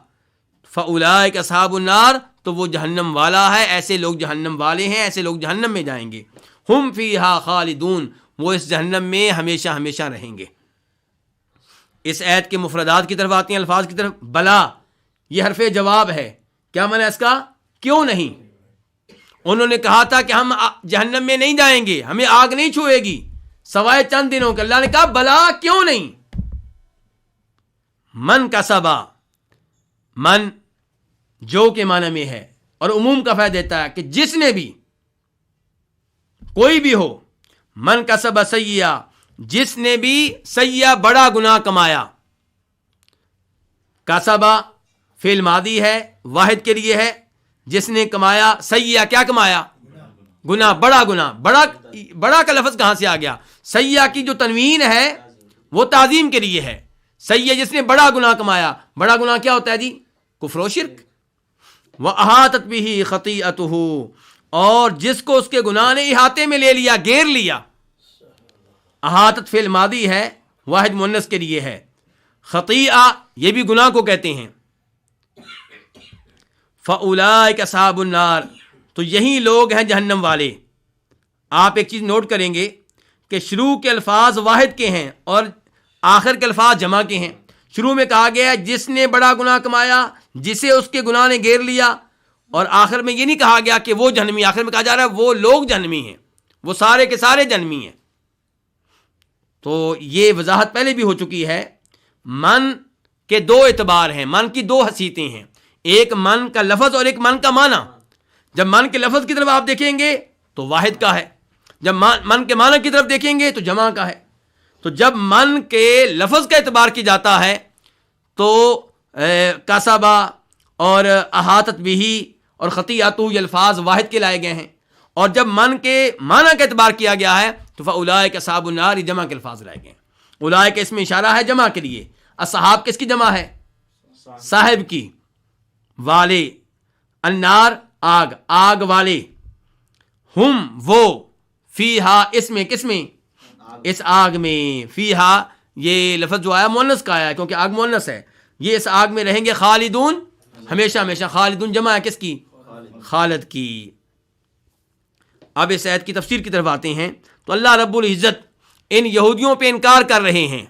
فاولئک اصحاب النار تو وہ جہنم والا ہے، ایسے لوگ جہنم والے ہیں، ایسے لوگ جہنم میں جائیں گے۔ ہم فیہا خالدون، وہ اس جہنم میں ہمیشہ ہمیشہ رہیں گے۔ اس آیت کے مفردات کی طرف آتے ہیں، الفاظ کی طرف۔ بلا یہ حرف جواب ہے، کیا معنی اس کا؟ کیوں نہیں؟ انہوں نے کہا تھا کہ ہم جہنم میں نہیں جائیں گے، ہمیں آگ نہیں چھوئے گی سوائے چند دنوں کے۔ اللہ نے کہا بلا کیوں نہیں۔ من کا سبا، من جو کے معنی میں ہے اور عموم کا فائدہ دیتا ہے کہ جس نے بھی، کوئی بھی ہو، من کا سبا سیئہ جس نے بھی سیئہ بڑا گناہ کمایا۔ کسبا فعل ماضی ہے، واحد کے لیے ہے، جس نے کمایا، سیئہ کیا کمایا؟ گناہ، بڑا گناہ۔ بڑا کا لفظ کہاں سے آ گیا؟ سیئہ کی جو تنوین ہے وہ تعظیم کے لیے ہے۔ سیئہ جس نے بڑا گناہ کمایا، بڑا گناہ کیا ہوتا ہے جی؟ کفر و شرک۔ وَأَحَاطَتْ بِهِ خَطِيئَتُهُ اور جس کو اس کے گناہ نے احاطے میں لے لیا، گھیر لیا۔ احاطت فعل ماضی ہے، واحد مؤنث کے لیے ہے۔ خطیئہ یہ بھی گناہ کو کہتے ہیں۔ فَأُولَئِكَ أَصْحَابُ النَّارِ تو یہی لوگ ہیں جہنم والے۔ آپ ایک چیز نوٹ کریں گے کہ شروع کے الفاظ واحد کے ہیں اور آخر کے الفاظ جمع کے ہیں۔ شروع میں کہا گیا ہے جس نے بڑا گناہ کمایا، جسے اس کے گناہ نے گھیر لیا، اور آخر میں یہ نہیں کہا گیا کہ وہ جہنمی، آخر میں کہا جا رہا ہے وہ لوگ جہنمی ہیں، وہ سارے کے سارے جہنمی ہیں۔ تو یہ وضاحت پہلے بھی ہو چکی ہے۔ من کے دو اعتبار ہیں، من کی دو حیثیتیں ہیں، ایک من کا لفظ اور ایک من کا معنی۔ جب من کے لفظ کی طرف آپ دیکھیں گے تو واحد کا ہے، جب من کے معنی کی طرف دیکھیں گے تو جمع کا ہے۔ تو جب من کے لفظ کا اعتبار کیا جاتا ہے تو کسبا اور احاطت بہ اور خطیئتہ یہ الفاظ واحد کے لائے گئے ہیں، اور جب من کے معنی کا اعتبار کیا گیا ہے تو فاولئک اصحاب النار یہ جمع کے الفاظ لائے گئے ہیں۔ اولئک اس میں اشارہ ہے جمع کے لیے۔ اصحاب کس کی جمع ہے؟ صاحب کی، والے، النار آگ، آگ والے، ہم وہ، فیہا اس میں، کس میں؟ اس آگ میں۔ فیہا یہ لفظ جو آیا مؤنث کا آیا کیونکہ آگ مؤنث ہے، یہ اس آگ میں رہیں گے خالدون، ہمیشہ ہمیشہ۔ خالدون جمع ہے کس کی؟ خالد کی۔ اب اس آیت کی تفسیر کی طرف آتے ہیں تو اللہ رب العزت ان یہودیوں پہ انکار کر رہے ہیں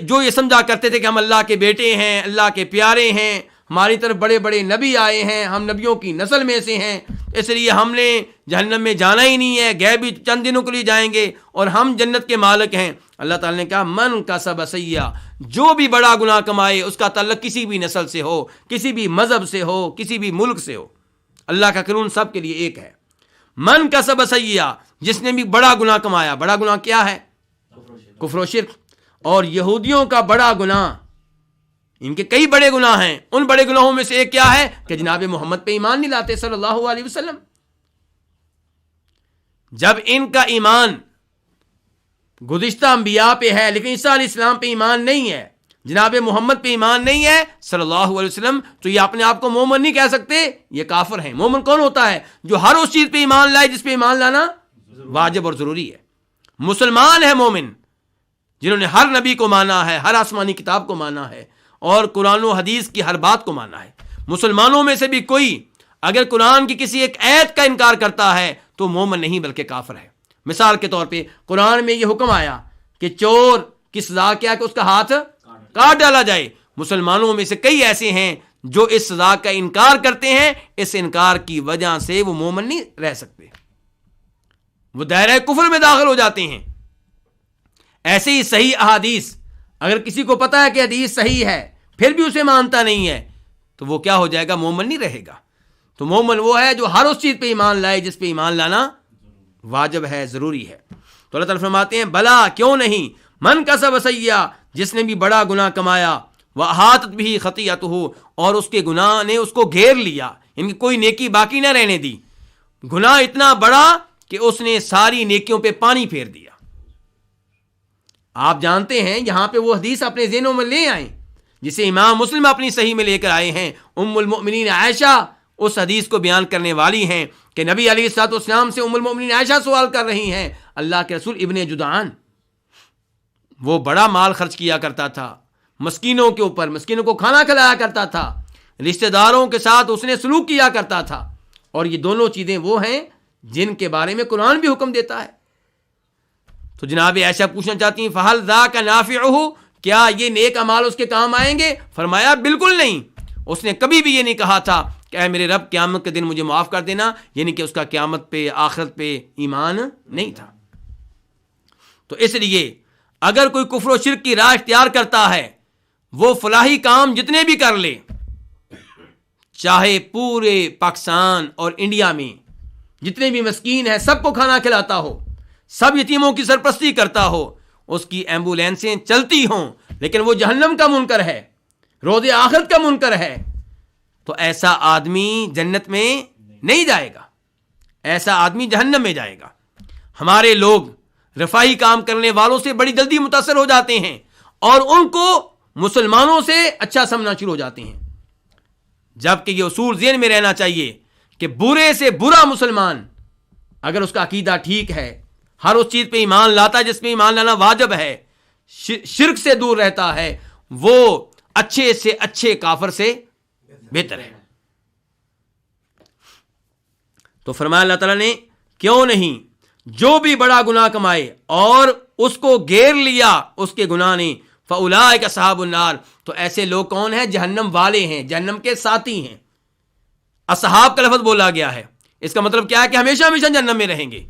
جو یہ سمجھا کرتے تھے کہ ہم اللہ کے بیٹے ہیں، اللہ کے پیارے ہیں، ہماری طرف بڑے بڑے نبی آئے ہیں، ہم نبیوں کی نسل میں سے ہیں، اس لیے ہم نے جہنم میں جانا ہی نہیں ہے، گئے بھی چند دنوں کے لیے جائیں گے اور ہم جنت کے مالک ہیں۔ اللہ تعالیٰ نے کہا من کسب سیئہ جو بھی بڑا گناہ کمائے، اس کا تعلق کسی بھی نسل سے ہو، کسی بھی مذہب سے ہو، کسی بھی ملک سے ہو، اللہ کا قانون سب کے لیے ایک ہے۔ من کسب سیئہ جس نے بھی بڑا گناہ کمایا، بڑا گناہ کیا ہے؟ کفر و شرک۔ اور یہودیوں کا بڑا گناہ، ان کے کئی بڑے گناہ ہیں، ان بڑے گناہوں میں سے ایک کیا ہے کہ جناب محمد پہ ایمان نہیں لاتے صلی اللہ علیہ وسلم۔ جب ان کا ایمان گزشتہ انبیاء پہ ہے لیکن عیسیٰ علیہ السلام پہ ایمان نہیں ہے، جناب محمد پہ ایمان نہیں ہے صلی اللہ علیہ وسلم تو یہ اپنے آپ کو مومن نہیں کہہ سکتے، یہ کافر ہیں۔ مومن کون ہوتا ہے؟ جو ہر اس چیز پہ ایمان لائے جس پہ ایمان لانا واجب اور ضروری ہے۔ مسلمان ہے مومن جنہوں نے ہر نبی کو مانا ہے، ہر آسمانی کتاب کو مانا ہے اور قرآن و حدیث کی ہر بات کو مانا ہے۔ مسلمانوں میں سے بھی کوئی اگر قرآن کی کسی ایک آیت کا انکار کرتا ہے تو مومن نہیں بلکہ کافر ہے۔ مثال کے طور پہ قرآن میں یہ حکم آیا کہ چور کی سزا کیا کہ اس کا ہاتھ کاٹ ڈالا جائے۔ مسلمانوں میں سے کئی ایسے ہیں جو اس سزا کا انکار کرتے ہیں، اس انکار کی وجہ سے وہ مومن نہیں رہ سکتے، وہ دائرہ کفر میں داخل ہو جاتے ہیں۔ ایسے ہی صحیح احادیث، اگر کسی کو پتا ہے کہ حدیث صحیح ہے پھر بھی اسے مانتا نہیں ہے تو وہ کیا ہو جائے گا؟ مومن نہیں رہے گا۔ تو مومن وہ ہے جو ہر اس چیز پہ ایمان لائے جس پہ ایمان لانا واجب ہے، ضروری ہے۔ تو اللہ تعالیٰ فرماتے ہیں بلا کیوں نہیں، من کسب سیئہ، جس نے بھی بڑا گناہ کمایا، وَأَحَاطَتْ بِهِ خَطِیئَتُهُ، اور اس کے گناہ نے اس کو گھیر لیا، ان کی کوئی نیکی باقی نہ رہنے دی۔ گناہ اتنا بڑا کہ اس نے ساری نیکیوں پہ پانی پھیر دیا۔ آپ جانتے ہیں یہاں پہ وہ حدیث اپنے ذہنوں میں لے آئیں جسے امام مسلم اپنی صحیح میں لے کر آئے ہیں۔ ام المؤمنین عائشہ اس حدیث کو بیان کرنے والی ہیں کہ نبی علیہ الصلوۃ والسلام سے ام المؤمنین عائشہ سوال کر رہی ہیں، اللہ کے رسول ابن جدعان وہ بڑا مال خرچ کیا کرتا تھا مسکینوں کے اوپر، مسکینوں کو کھانا کھلایا کرتا تھا، رشتہ داروں کے ساتھ اس نے سلوک کیا کرتا تھا، اور یہ دونوں چیزیں وہ ہیں جن کے بارے میں قرآن بھی حکم دیتا ہے۔ تو جناب عائشہ پوچھنا چاہتی ہیں فَهَلْ ذَاكَ نَافِعُهُ، کیا یہ نیک اعمال اس کے کام آئیں گے؟ فرمایا بالکل نہیں۔ اس نے کبھی بھی یہ نہیں کہا تھا کہ اے میرے رب قیامت کے دن مجھے معاف کر دینا، یعنی کہ اس کا قیامت پہ آخرت پہ ایمان نہیں تھا۔ تو اس لیے اگر کوئی کفر و شرک کی راہ اختیار کرتا ہے وہ فلاحی کام جتنے بھی کر لے، چاہے پورے پاکستان اور انڈیا میں جتنے بھی مسکین ہیں سب کو کھانا کھلاتا ہو، سب یتیموں کی سرپرستی کرتا ہو، اس کی ایمبولینسیں چلتی ہوں لیکن وہ جہنم کا منکر ہے، روز آخرت کا منکر ہے، تو ایسا آدمی جنت میں نہیں جائے گا، ایسا آدمی جہنم میں جائے گا۔ ہمارے لوگ رفاہی کام کرنے والوں سے بڑی جلدی متاثر ہو جاتے ہیں اور ان کو مسلمانوں سے اچھا سمجھنا شروع ہو جاتے ہیں، جبکہ یہ اصول ذہن میں رہنا چاہیے کہ برے سے برا مسلمان اگر اس کا عقیدہ ٹھیک ہے، ہر اس چیز پہ ایمان لاتا ہے جس پہ ایمان لانا واجب ہے، شرک سے دور رہتا ہے، وہ اچھے سے اچھے کافر سے بہتر ہے۔ تو فرمایا اللہ تعالیٰ نے کیوں نہیں، جو بھی بڑا گناہ کمائے اور اس کو گھیر لیا اس کے گناہ نے، فَأُولَٰئِکَ أَصْحَابُ النَّارِ، تو ایسے لوگ کون ہیں؟ جہنم والے ہیں، جہنم کے ساتھی ہیں۔ اصحاب کا لفظ بولا گیا ہے، اس کا مطلب کیا ہے کہ ہمیشہ ہمیشہ جہنم میں رہیں گے،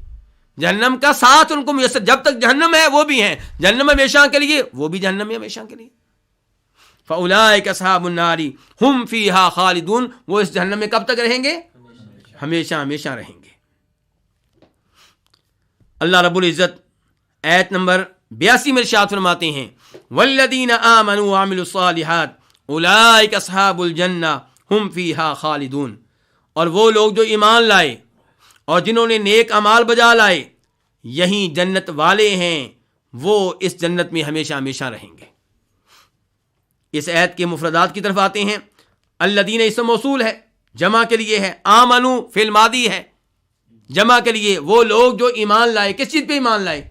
جہنم کا ساتھ ان کو میسر، جب تک جہنم ہے وہ بھی ہیں جہنم ہمیشہ کے لیے، وہ بھی جہنم میں ہمیشہ کے لیے۔ فَأُولَٰئِکَ أَصْحَابُ النَّارِ هُمْ فِيهَا خَالِدُونَ، وہ اس جہنم میں کب تک رہیں گے؟ ہمیشہ ہمیشہ رہیں گے۔ اللہ رب العزت آیت نمبر 82 میں ارشاد فرماتے ہیں وَالَّذِينَ آمَنُوا وَعَمِلُوا الصَّالِحَاتِ أُولَٰئِکَ أَصْحَابُ الْجَنَّةِ هُمْ فِيهَا خَالِدُونَ، اور وہ لوگ جو ایمان لائے اور جنہوں نے نیک اعمال بجا لائے یہی جنت والے ہیں، وہ اس جنت میں ہمیشہ ہمیشہ رہیں گے۔ اس آیت کے مفردات کی طرف آتے ہیں۔ الذین اسم موصول ہے، جمع کے لیے ہے، آمنو فعل ماضی ہے، جمع کے لیے وہ لوگ جو ایمان لائے۔ کس چیز پہ ایمان لائے؟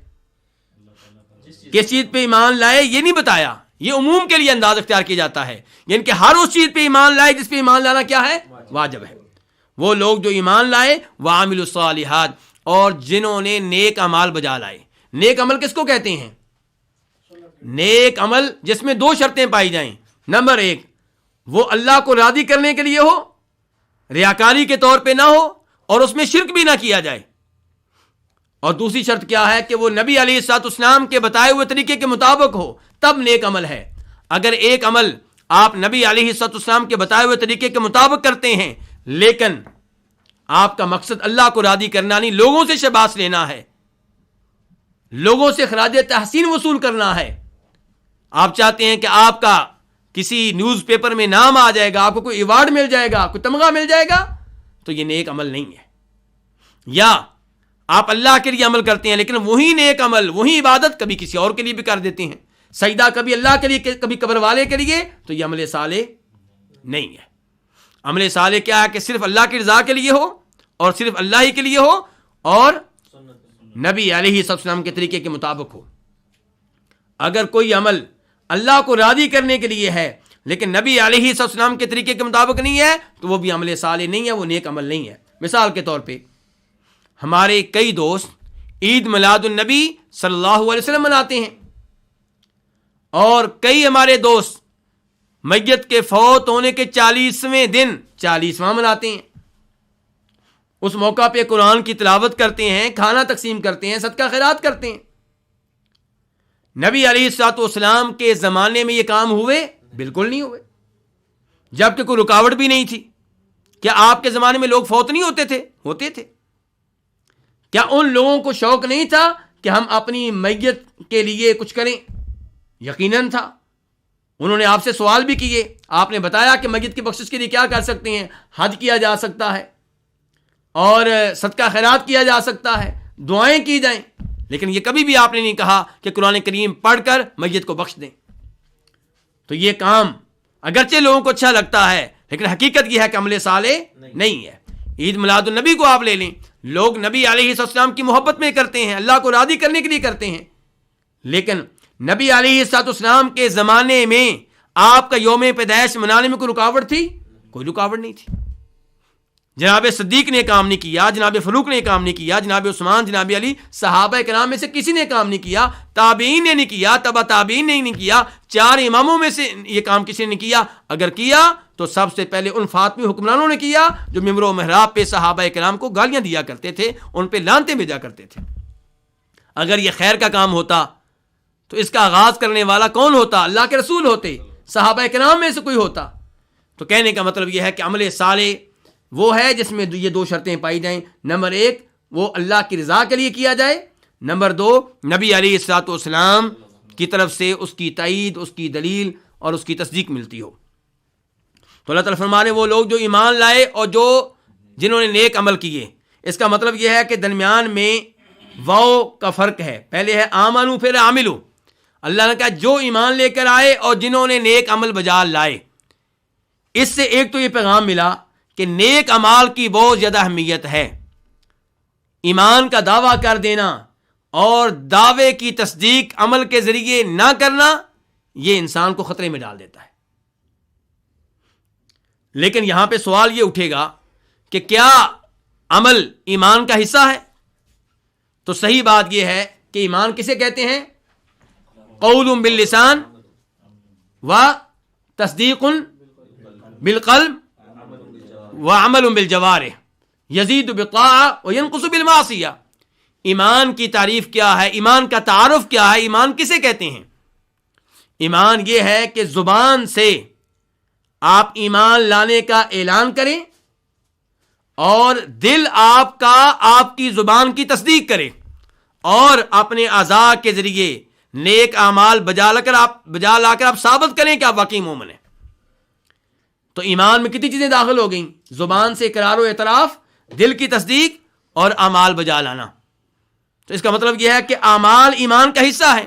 کس چیز پہ ایمان لائے یہ نہیں بتایا، یہ عموم کے لیے انداز اختیار کیا جاتا ہے، یعنی کہ ہر اس چیز پہ ایمان لائے جس پہ ایمان لانا کیا ہے؟ واجب ہے۔ وہ لوگ جو ایمان لائے وعاملوا الصالحات، اور جنہوں نے نیک اعمال بجا لائے۔ نیک عمل کس کو کہتے ہیں؟ نیک عمل جس میں دو شرطیں پائی جائیں۔ نمبر 1، وہ اللہ کو راضی کرنے کے لیے ہو، ریاکاری کے طور پہ نہ ہو، اور اس میں شرک بھی نہ کیا جائے۔ اور دوسری شرط کیا ہے کہ وہ نبی علیہ الصلوۃ والسلام کے بتائے ہوئے طریقے کے مطابق ہو، تب نیک عمل ہے۔ اگر ایک عمل آپ نبی علیہ الصلوۃ والسلام کے بتائے ہوئے طریقے کے مطابق کرتے ہیں لیکن آپ کا مقصد اللہ کو راضی کرنا نہیں، لوگوں سے شاباش لینا ہے، لوگوں سے خراج تحسین وصول کرنا ہے، آپ چاہتے ہیں کہ آپ کا کسی نیوز پیپر میں نام آ جائے گا، آپ کو کوئی ایوارڈ مل جائے گا، کوئی تمغہ مل جائے گا، تو یہ نیک عمل نہیں ہے۔ یا آپ اللہ کے لیے عمل کرتے ہیں لیکن وہی نیک عمل، وہی عبادت کبھی کسی اور کے لیے بھی کر دیتے ہیں، سجدہ کبھی اللہ کے لیے کبھی قبر والے کے لیے، تو یہ عمل صالح نہیں ہے۔ عمل صالح کیا ہے کہ صرف اللہ کی رضا کے لیے ہو اور صرف اللہ ہی کے لیے ہو اور نبی علیہ السلام کے طریقے کے مطابق ہو۔ اگر کوئی عمل اللہ کو راضی کرنے کے لیے ہے لیکن نبی علیہ السلام کے طریقے کے مطابق نہیں ہے تو وہ بھی عمل صالح نہیں ہے، وہ نیک عمل نہیں ہے۔ مثال کے طور پہ ہمارے کئی دوست عید میلاد النبی صلی اللہ علیہ وسلم مناتے ہیں، اور کئی ہمارے دوست میت کے فوت ہونے کے 40ویں دن 40واں مناتے ہیں۔ اس موقع پہ قرآن کی تلاوت کرتے ہیں، کھانا تقسیم کرتے ہیں، صدقہ خیرات کرتے ہیں۔ نبی علیہ الصلوۃ والسلام کے زمانے میں یہ کام ہوئے؟ بالکل نہیں ہوئے، جبکہ کوئی رکاوٹ بھی نہیں تھی۔ کیا آپ کے زمانے میں لوگ فوت نہیں ہوتے تھے؟ ہوتے تھے۔ کیا ان لوگوں کو شوق نہیں تھا کہ ہم اپنی میت کے لیے کچھ کریں؟ یقیناً تھا۔ انہوں نے آپ سے سوال بھی کیے، آپ نے بتایا کہ میت کی بخشش کے لیے کیا کر سکتے ہیں، حج کیا جا سکتا ہے اور صدقہ خیرات کیا جا سکتا ہے، دعائیں کی جائیں، لیکن یہ کبھی بھی آپ نے نہیں کہا کہ قرآن کریم پڑھ کر میت کو بخش دیں۔ تو یہ کام اگرچہ لوگوں کو اچھا لگتا ہے لیکن حقیقت یہ ہے کہ عمل صالح نہیں ہے۔ عید میلاد النبی کو آپ لے لیں، لوگ نبی علیہ السلام کی محبت میں کرتے ہیں، اللہ کو راضی کرنے کے لیے کرتے ہیں، لیکن نبی علیہ السلام کے زمانے میں آپ کا یوم پیدائش منانے میں کوئی رکاوٹ تھی؟ کوئی رکاوٹ نہیں تھی۔ جناب صدیق نے کام نہیں کیا، جناب فاروق نے کام نہیں کیا، جناب عثمان، جناب علی، صحابہ کرام میں سے کسی نے کام نہیں کیا، تابعین نے نہیں کیا، تبع تابعین نے نہیں کیا، 4 اماموں میں سے یہ کام کسی نے نہیں کیا۔ اگر کیا تو سب سے پہلے ان فاطمی حکمرانوں نے کیا جو ممبر و محراب پہ صحابہ کرام کو گالیاں دیا کرتے تھے، ان پہ لعنتیں بھیجا کرتے تھے۔ اگر یہ خیر کا کام ہوتا تو اس کا آغاز کرنے والا کون ہوتا؟ اللہ کے رسول ہوتے، صحابہ کرام میں سے کوئی ہوتا۔ تو کہنے کا مطلب یہ ہے کہ عمل صالح وہ ہے جس میں یہ 2 شرطیں پائی جائیں۔ نمبر 1 وہ اللہ کی رضا کے لیے کیا جائے، نمبر 2 نبی علیہ الصلوۃ والسلام کی طرف سے اس کی تائید، اس کی دلیل اور اس کی تصدیق ملتی ہو۔ تو اللہ تعالیٰ فرما رہے ہیں وہ لوگ جو ایمان لائے اور جنہوں نے نیک عمل کیے، اس کا مطلب یہ ہے کہ درمیان میں واو کا فرق ہے، پہلے ہے آمنو پھر عاملو۔ اللہ نے کہا جو ایمان لے کر آئے اور جنہوں نے نیک عمل بجا لائے۔ اس سے ایک تو یہ پیغام ملا کہ نیک اعمال کی بہت زیادہ اہمیت ہے۔ ایمان کا دعویٰ کر دینا اور دعوے کی تصدیق عمل کے ذریعے نہ کرنا یہ انسان کو خطرے میں ڈال دیتا ہے۔ لیکن یہاں پہ سوال یہ اٹھے گا کہ کیا عمل ایمان کا حصہ ہے؟ تو صحیح بات یہ ہے کہ ایمان کسے کہتے ہیں؟ قول باللسان و تصدیق بالقلب وعمل بالجوارح یزید بالطاعہ وینقص بالمعصیہ۔ ایمان کی تعریف کیا ہے؟ ایمان کا تعارف کیا ہے؟ ایمان کسے کہتے ہیں؟ ایمان یہ ہے کہ زبان سے آپ ایمان لانے کا اعلان کریں اور دل آپ کا آپ کی زبان کی تصدیق کرے اور اپنے اعضاء کے ذریعے نیک اعمال بجا لا کر آپ ثابت کریں کہ آپ واقعی مومن ہیں۔ تو ایمان میں کتنی چیزیں داخل ہو گئیں؟ زبان سے اقرار و اعتراف، دل کی تصدیق اور اعمال بجا لانا۔ تو اس کا مطلب یہ ہے کہ اعمال ایمان کا حصہ ہے۔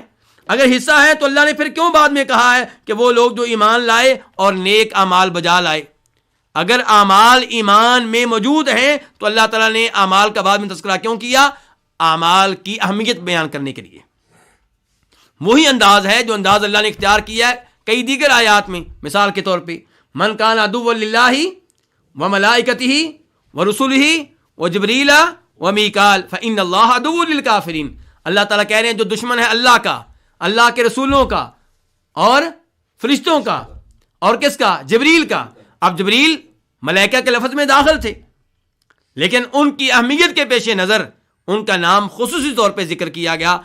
اگر حصہ ہے تو اللہ نے پھر کیوں بعد میں کہا ہے کہ وہ لوگ جو ایمان لائے اور نیک اعمال بجا لائے؟ اگر اعمال ایمان میں موجود ہیں تو اللہ تعالیٰ نے اعمال کا بعد میں تذکرہ کیوں کیا؟ اعمال کی اہمیت بیان کرنے کے لیے۔ وہی انداز ہے جو انداز اللہ نے اختیار کیا ہے کئی دیگر آیات میں۔ مثال کے طور پہ من کان عدوا للہ وملائکتہ ورسلہ وجبریل ومیکال فإن اللہ عدو للکافرین۔ اللہ تعالیٰ کہہ رہے ہیں جو دشمن ہے اللہ کا، اللہ کے رسولوں کا اور فرشتوں کا اور کس کا؟ جبریل کا۔ اب جبریل ملائکہ کے لفظ میں داخل تھے لیکن ان کی اہمیت کے پیش نظر ان کا نام خصوصی طور پہ ذکر کیا گیا۔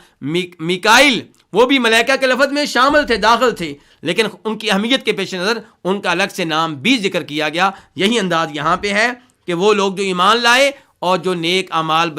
میکائل وہ بھی ملائکہ کے لفظ میں شامل تھے، داخل تھے، لیکن ان کی اہمیت کے پیش نظر ان کا الگ سے نام بھی ذکر کیا گیا۔ یہی انداز یہاں پہ ہے کہ وہ لوگ جو ایمان لائے اور جو نیک اعمال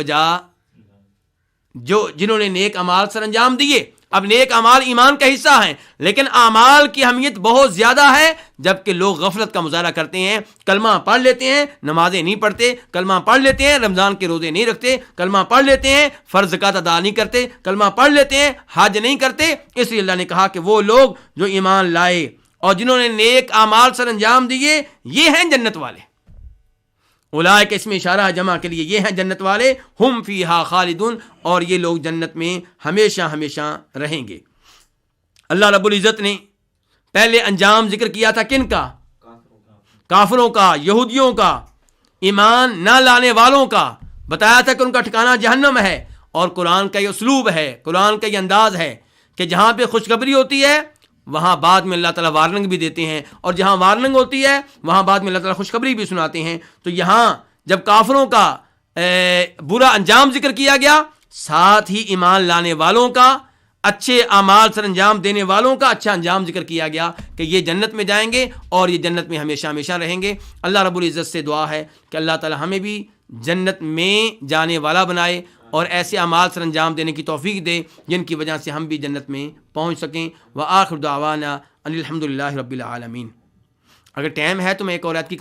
جنہوں نے نیک اعمال سر انجام دیے اب نیک اعمال ایمان کا حصہ ہیں، لیکن اعمال کی اہمیت بہت زیادہ ہے جبکہ لوگ غفلت کا مظاہرہ کرتے ہیں، کلمہ پڑھ لیتے ہیں، نمازیں نہیں پڑھتے، کلمہ پڑھ لیتے ہیں، رمضان کے روزے نہیں رکھتے، کلمہ پڑھ لیتے ہیں، فرض زکوٰۃ ادا نہیں کرتے، کلمہ پڑھ لیتے ہیں، حج نہیں کرتے۔ اس لیے اللہ نے کہا کہ وہ لوگ جو ایمان لائے اور جنہوں نے نیک اعمال سر انجام دیے، یہ ہیں جنت والے۔ اولئک اس میں اشارہ جمع کے لیے، یہ ہیں جنت والے، ہم فیہا خالدون، اور یہ لوگ جنت میں ہمیشہ ہمیشہ رہیں گے۔ اللہ رب العزت نے پہلے انجام ذکر کیا تھا کن کا؟ کافروں کا، یہودیوں کا، ایمان نہ لانے والوں کا، بتایا تھا کہ ان کا ٹھکانہ جہنم ہے۔ اور قرآن کا یہ اسلوب ہے، قرآن کا یہ انداز ہے کہ جہاں پہ خوشخبری ہوتی ہے وہاں بعد میں اللہ تعالیٰ وارننگ بھی دیتے ہیں، اور جہاں وارننگ ہوتی ہے وہاں بعد میں اللہ تعالیٰ خوشخبری بھی سناتے ہیں۔ تو یہاں جب کافروں کا برا انجام ذکر کیا گیا، ساتھ ہی ایمان لانے والوں کا، اچھے اعمال سر انجام دینے والوں کا اچھا انجام ذکر کیا گیا کہ یہ جنت میں جائیں گے اور یہ جنت میں ہمیشہ ہمیشہ رہیں گے۔ اللہ رب العزت سے دعا ہے کہ اللہ تعالیٰ ہمیں بھی جنت میں جانے والا بنائے اور ایسے اعمال سر انجام دینے کی توفیق دے جن کی وجہ سے ہم بھی جنت میں پہنچ سکیں۔ وآخر دعوانا ان الحمد للہ رب العالمین۔ اگر ٹائم ہے تو میں ایک اور آیت کی